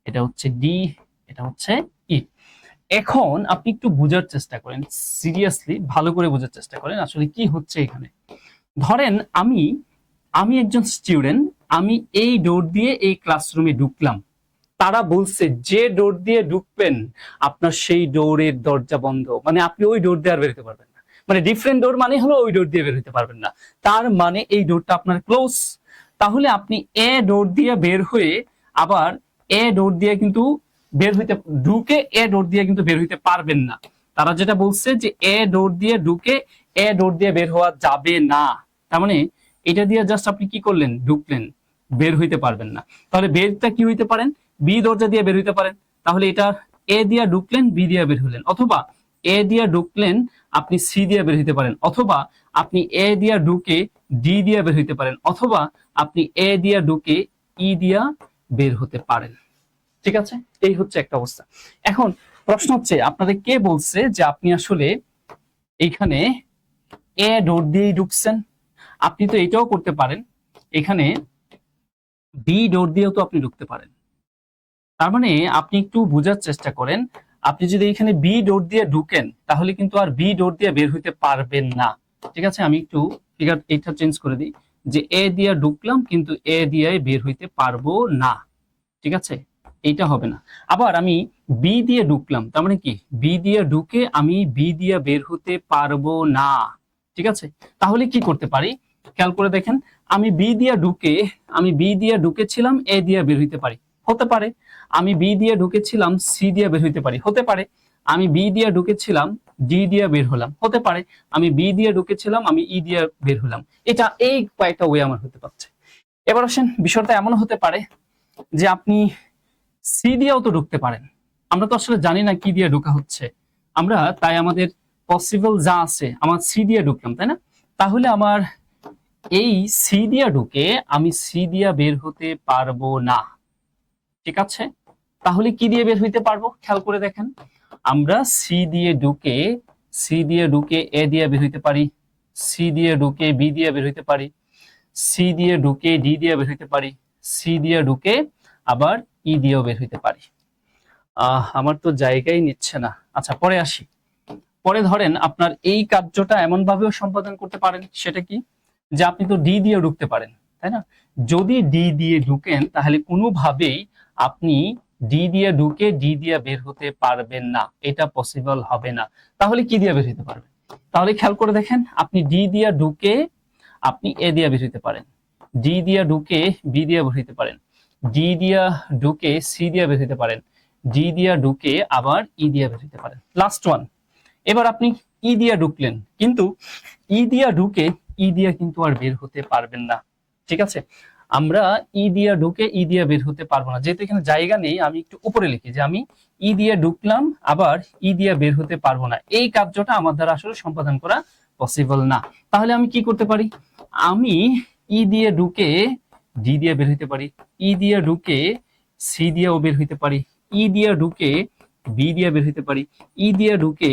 এটা হচ্ছে ডি, এটা হচ্ছে ই। এখন আপনি একটু বোঝার চেষ্টা করেন, সিরিয়াসলি ভালো করে বোঝার চেষ্টা করেন আসলে কি হচ্ছে এখানে। ধরেন আমি একজন স্টুডেন্ট, আমি এই ডোর দিয়ে এই ক্লাসরুমে ঢুকলাম, তারা বলছে যে ডোর দিয়ে ঢুকবেন আপনার সেই ডোরের দরজা বন্ধ, মানে আপনি ওই ডোর দিয়ে আর বেরোতে পারবেন না, মানে ডিফারেন্ট ডোর মানে হলো ওই ডোর দিয়ে বের হতে পারবেন না, তার মানে এই ডোরটা আপনার ক্লোজ। তাহলে আপনি এ ডোর দিয়ে বের হয়ে আবার এ ডোর দিয়ে কিন্তু বের হইতে, ঢুকে এ ডোর দিয়ে কিন্তু বের হইতে পারবেন না। তারা যেটা বলছে যে এ ডোর দিয়ে ঢুকে এ ডোর দিয়ে বের হওয়া যাবে না, তার মানে এটা দিয়ে জাস্ট আপনি কি করলেন, ঢুকলেন, বের হইতে পারবেন না। তাহলে বেরটা কি হইতে পারেন, বি দরজা দিয়ে বের হইতে পারেন, তাহলে এটা এ দিয়ে ঢুকলেন, বি দিয়ে বের হলেন, অথবা এ দিয়ে ঢুকলেন আপনি সি দিয়ে বের হইতে পারেন, অথবা আপনি এ দিয়ে ঢুকে ডি দিয়ে বের হইতে পারেন, অথবা আপনি এ দিয়ে ঢুকে ই দিয়া বের হতে পারেন। ঠিক আছে, এই হচ্ছে একটা অবস্থা। এখন প্রশ্ন হচ্ছে আপনাদের কে বলছে যে আপনি আসলে এইখানে এ ডোর দিয়েই ঢুকছেন? আপনি তো এটাও করতে পারেন, এখানে বি ডোর দিয়েও তো আপনি ঢুকতে পারেন। তার মানে আপনি একটু বোঝার চেষ্টা করেন, আপনি যদি এখানে বি ডোর দিয়ে ঢুকেন তাহলে কিন্তু আর বি ডোর দিয়ে বের হইতে পারবেন না। ঠিক আছে, আমি একটু ফিগার এটা চেঞ্জ করে দিই, যে এ দিয়ে ঢুকলাম কিন্তু এ দিয়ে বের হইতে পারবো না। ঠিক আছে, এইটা হবে না। আবার আমি বি দিয়ে ঢুকলাম, তার মানে কি বি দিয়ে ঢুকে আমি বি দিয়ে বের হতে পারবো না। ঠিক আছে, তাহলে কি করতে পারি খেয়াল করে দেখেন, আমি বি দিয়ে ঢুকেছিলাম এ দিয়ে বের হইতে পারি, হতে পারে। আমি বি দিয়ে ঢুকেছিলাম সি দিয়ে বের হইতে পারি, হতে পারে। আমি বি দিয়ে ঢুকেছিলাম, ডি দিয়ে বের হলাম, হতে পারে আমি বি দিয়ে ঢুকেছিলাম, আমি ই দিয়ে বের হলাম। এটা এই কয়েকটা ওয়ে আমার হতে পারছে। এবার আসেন, বিষয়টা এমন হতে পারে যে আপনি সি দিয়েও তো ঢুকতে পারেন। আমরা তো আসলে জানি না কি দিয়ে ঢোকা হচ্ছে, আমরা তাই আমাদের পসিবল যা আছে, আমার সি দিয়ে ঢুকলাম, তাই না? তাহলে আমার এই সি দিয়ে ঢুকে আমি সি দিয়ে বের হতে পারবো না, ঠিক আছে? তাহলে কি দিয়ে বের হইতে পারবো? খেয়াল করে দেখেন, আমরা সি দিয়ে ঢুকে এ দিয়ে বের হইতে পারি, সি দিয়ে ঢুকে বি দিয়ে বের হইতে পারি, সি দিয়ে ঢুকে ডি দিয়ে বের হইতে পারি, সি দিয়ে ঢুকে আবার ই দিয়েও বের হইতে পারি। আমার তো জায়গাই নিচ্ছে না। আচ্ছা, পরে আসি। পরে ধরেন আপনার এই কার্যটা এমন ভাবেও সম্পাদন করতে পারেন, সেটা কি, যে আপনি তো ডি দিয়ে ঢুকতে পারেন, তাই না? যদি ডি দিয়ে ঢুকেন তাহলে কোনোভাবেই আপনি ডি দিয়ে ঢুকে ডি দিয়ে বের হতে পারবেন না, এটা পসিবল হবে না। তাহলে কি দিয়ে বের হতে পারবেন? তাহলে খেয়াল করে দেখেন, আপনি ডি দিয়ে ঢুকে আপনি এ দিয়ে বের হতে পারেন, ডি দিয়ে ঢুকে বি দিয়ে বের হতে পারেন, ডি দিয়ে ঢুকে সি দিয়ে বের হতে পারেন, ডি দিয়ে ঢুকে আবার ই দিয়ে বের হতে পারেন। লাস্ট ওয়ান, এবার আপনি ই দিয়ে ঢুকলেন, কিন্তু ই দিয়া ঢুকে ই দিয়া কিন্তু আর বের হতে পারবেন না, ঠিক আছে? আমরা ই দিয়া ঢুকে ই দিয়া বের হতে পারবো না, যেহেতু এখানে জায়গা নেই আমি একটু উপরে লিখি যে আমি ই দিয়ে ঢুকলাম আবার ই দিয়া বের হতে পারবো না, এই কার্যটা আমার দ্বারা আসলে সম্পাদন করা পসিবল না। তাহলে আমি কি করতে পারি? আমি ই দিয়ে ঢুকে ডি দিয়ে বের হইতে পারি, ই দিয়ে ঢুকে সি দিয়েও বের হইতে পারি, ই দিয়ে ঢুকে বি দিয়ে বের হইতে পারি, ই দিয়ে ঢুকে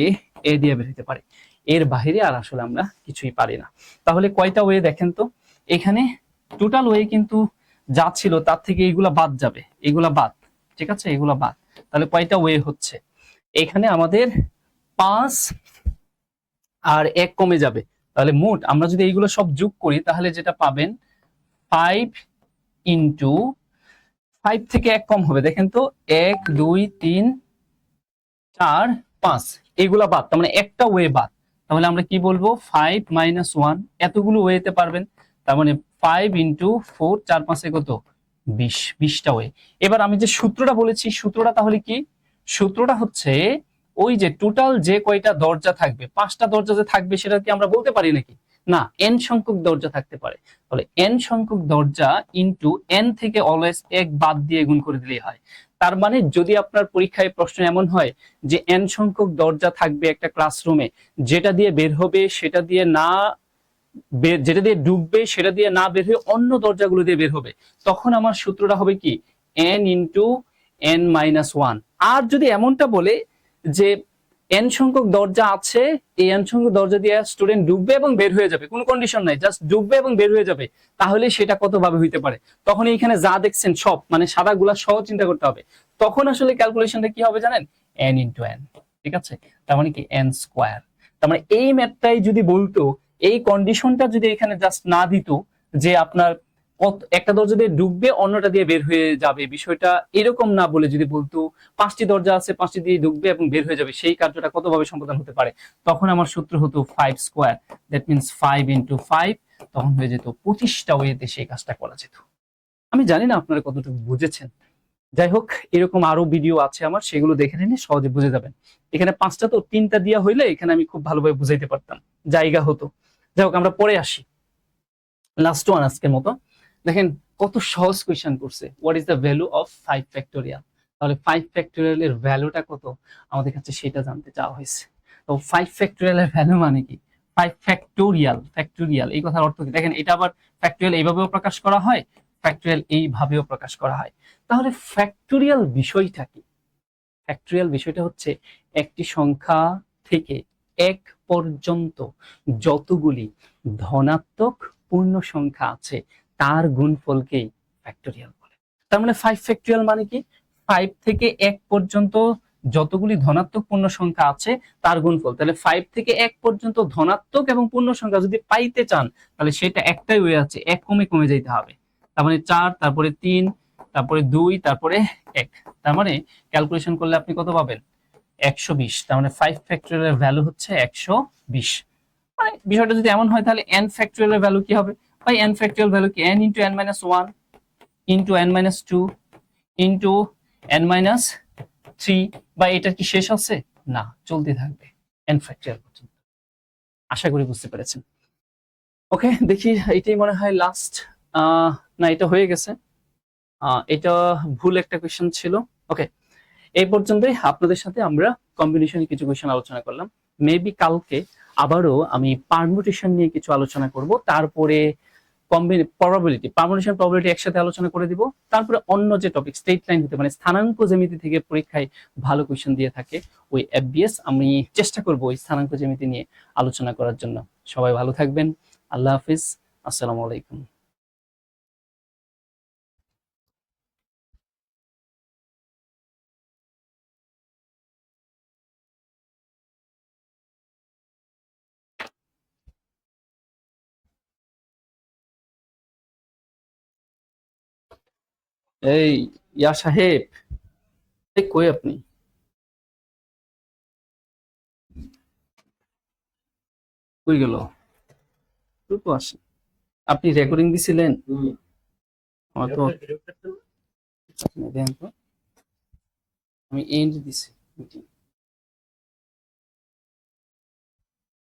এ দিয়ে বের হইতে পারি। এর বাহিরে আর আসলে আমরা কিছুই পারি না। তাহলে কয়টা ওয়ে দেখেন তো, এখানে টোটাল ওয়ে কিন্তু যা ছিল তার থেকে এইগুলা বাদ যাবে, এগুলা বাদ, ঠিক আছে, এগুলা বাদ। তাহলে কয়টা ওয়ে হচ্ছে? এখানে আমাদের 5 আর 1 কমে যাবে। তাহলে মোট আমরা যদি এইগুলো সব যোগ করি তাহলে যেটা পাবেন 5 ইন্টু 5 থেকে 1 কম হবে, দেখেন তো 1 2 3 4 5, এইগুলা বাদ, তার মানে একটা ওয়ে বাদ। তাহলে আমরা কি বলবো? 5 - 1, এতগুলো ওয়েতে পারবেন, তার মানে 5 ইন্টু 4, 4 5 কত? 20টা ওয়ে। এবার আমি যে সূত্রটা বলেছি, সূত্রটা তাহলে কি? সূত্রটা হচ্ছে ওই যে টোটাল যে কয়টা দরজা থাকবে, 5টা দরজা যে থাকবে সেটা কি আমরা বলতে পারি নাকি? না, n সংখ্যক দরজা থাকতে পারে। তাহলে n সংখ্যক দরজা ইন্টু n থেকে অলওয়েজ 1 বাদ দিয়ে গুণ করে দিলেই হয়। তার মানে যদি আপনার পরীক্ষায় প্রশ্ন এমন হয় যে n সংখ্যক দরজা থাকবে একটা ক্লাসরুমে, যেটা দিয়ে বের হবে সেটা দিয়ে না, যেটা দিয়ে ঢুকবে সেটা দিয়ে না বের হয়ে অন্য দরজাগুলো দিয়ে বের হবে, তখন আমার সূত্রটা হবে কি? n into n minus 1। আর যদি এমনটা বলে যে n সংখ্যক দরজা আছে, এই n সংখ্যক দরজা দিয়ে স্টুডেন্ট ঢুকবে এবং বের হয়ে যাবে, কোনো কন্ডিশন নাই, জাস্ট ঢুকবে এবং বের হয়ে যাবে, তাহলে সেটা কত ভাবে হইতে পারে? তখন এইখানে যা দেখছেন সব মানে সাদা গুলা সহ চিন্তা করতে হবে। তখন আসলে ক্যালকুলেশনটা কি হবে জানেন? n ইন্টু n, ঠিক আছে? তার মানে কি n স্কোয়ার। তার মানে এই ম্যাথটাই যদি বলতো, এই কন্ডিশনটা যদি এখানে জাস্ট না দিত যে আপনার একটা দরজা দিয়ে ঢুকবে অন্যটা দিয়ে বের হয়ে যাবে, বিষয়টা এরকম না বলে যদি বলতো 5টি দরজা আছে 5টি দিয়ে ঢুকবে এবং বের হয়ে যাবে, সেই কার্যটা কতভাবে সম্পাদন হতে পারে, তখন আমার সূত্র হতো 5 স্কোয়ার, দ্যাট মিনস 5 ইন্টু 5, তখন হয়ে যেত 25টা ওয়েতে সেই কাজটা করা যেত। আমি জানি না আপনারা কতটুকু বুঝেছেন। যাই হোক, এরকম আরো ভিডিও আছে আমার, সেগুলো দেখে নিলে সহজে বুঝে যাবেন। এখানে 5টা তো 3টা দিয়া হইলে এখানে আমি খুব ভালোভাবে বুঝাইতে পারতাম, জায়গা হতো। যাই হোক, আমরা পরে আসি। লাস্ট ওয়ান আজকের মতো দেখেন, কত সহজ কোয়েশ্চেন করছে। What is the value of 5 factorial? তাহলে 5 ফ্যাক্টোরিয়াল এর ভ্যালুটা কত আমাদের কাছে সেটা জানতে চাওয়া হয়েছে। তো 5 ফ্যাক্টোরিয়াল এর ভ্যালু মানে কি? 5 ফ্যাক্টোরিয়াল, ফ্যাক্টোরিয়াল এই কথার অর্থ কি? দেখেন, এটা আবার ফ্যাক্টোরিয়াল এইভাবেও প্রকাশ করা হয়, ফ্যাক্টোরিয়াল এইভাবেও প্রকাশ করা হয়। তাহলে ফ্যাক্টোরিয়াল বিষয়টা কি? ফ্যাক্টোরিয়াল বিষয়টা হচ্ছে একটি সংখ্যা থেকে 1 পর্যন্ত যতগুলি ধনাত্মক পূর্ণ সংখ্যা আছে তার গুণফলকেই ফ্যাক্টোরিয়াল বলে। তার মানে 5 ফ্যাক্টোরিয়াল মানে কি? 5 থেকে 1 পর্যন্ত যতগুলি ধনাত্মক পূর্ণ সংখ্যা আছে তার গুণফল। তাহলে 5 থেকে 1 পর্যন্ত ধনাত্মক এবং পূর্ণ সংখ্যা যদি পাইতে চান তাহলে সেটা একটাই ওয়ে আছে, 1 কমে কমে যাইতে হবে। তার মানে 4, তারপরে 3, তারপরে 2, তারপরে 1। তার মানে ক্যালকুলেশন করলে আপনি কত পাবেন? 120। তার মানে 5 ফ্যাক্টোরিয়ালের ভ্যালু হচ্ছে 120। মানে বিষয়টা যদি এমন হয় তাহলে n ফ্যাক্টোরিয়ালের ভ্যালু কি হবে? ভাই n ফ্যাক্টোরিয়াল ভ্যালু কি? n into n minus 1 into n minus 2 into n minus 3। বা এটা কি শেষ আছে? না, চলতে থাকবে এন্ড ফ্যাক্টরিয়াল পর্যন্ত। আশা করি বুঝতে পেরেছেন। ওকে, দেখি এটাই মনে হয় লাস্ট। না, এটা হয়ে গেছে। এটা ভুল একটা কোয়েশ্চেন ছিল। ওকে, এই পর্যন্তই আপনাদের সাথে আমরা কম্বিনেশনে কিছু কোয়েশ্চেন আলোচনা করলাম। মেবি কালকে আবারও আমি পারমুটেশন নিয়ে কিছু আলোচনা করব, তারপরে পারমুটেশন প্রবাবিলিটি একসাথে আলোচনা করে দিব। তারপরে অন্য যে টপিক স্টেট লাইন হতে মানে স্থানাঙ্ক জ্যামিতি থেকে পরীক্ষায় ভালো কোয়েশ্চেন দিয়ে থাকে ওই এফবিএস, আমি চেষ্টা করব ওই স্থানাঙ্ক জ্যামিতি নিয়ে আলোচনা করার জন্য। সবাই ভালো থাকবেন। আল্লাহ হাফিজ। আসসালামু আলাইকুম। এই ইয়া সাহেব, এই কই আপনি? কই গেল? তুই তো আসেন। আপনি রেকর্ডিং দিছিলেন? আমার তো দেন তো, আমি এন্ড দিছি।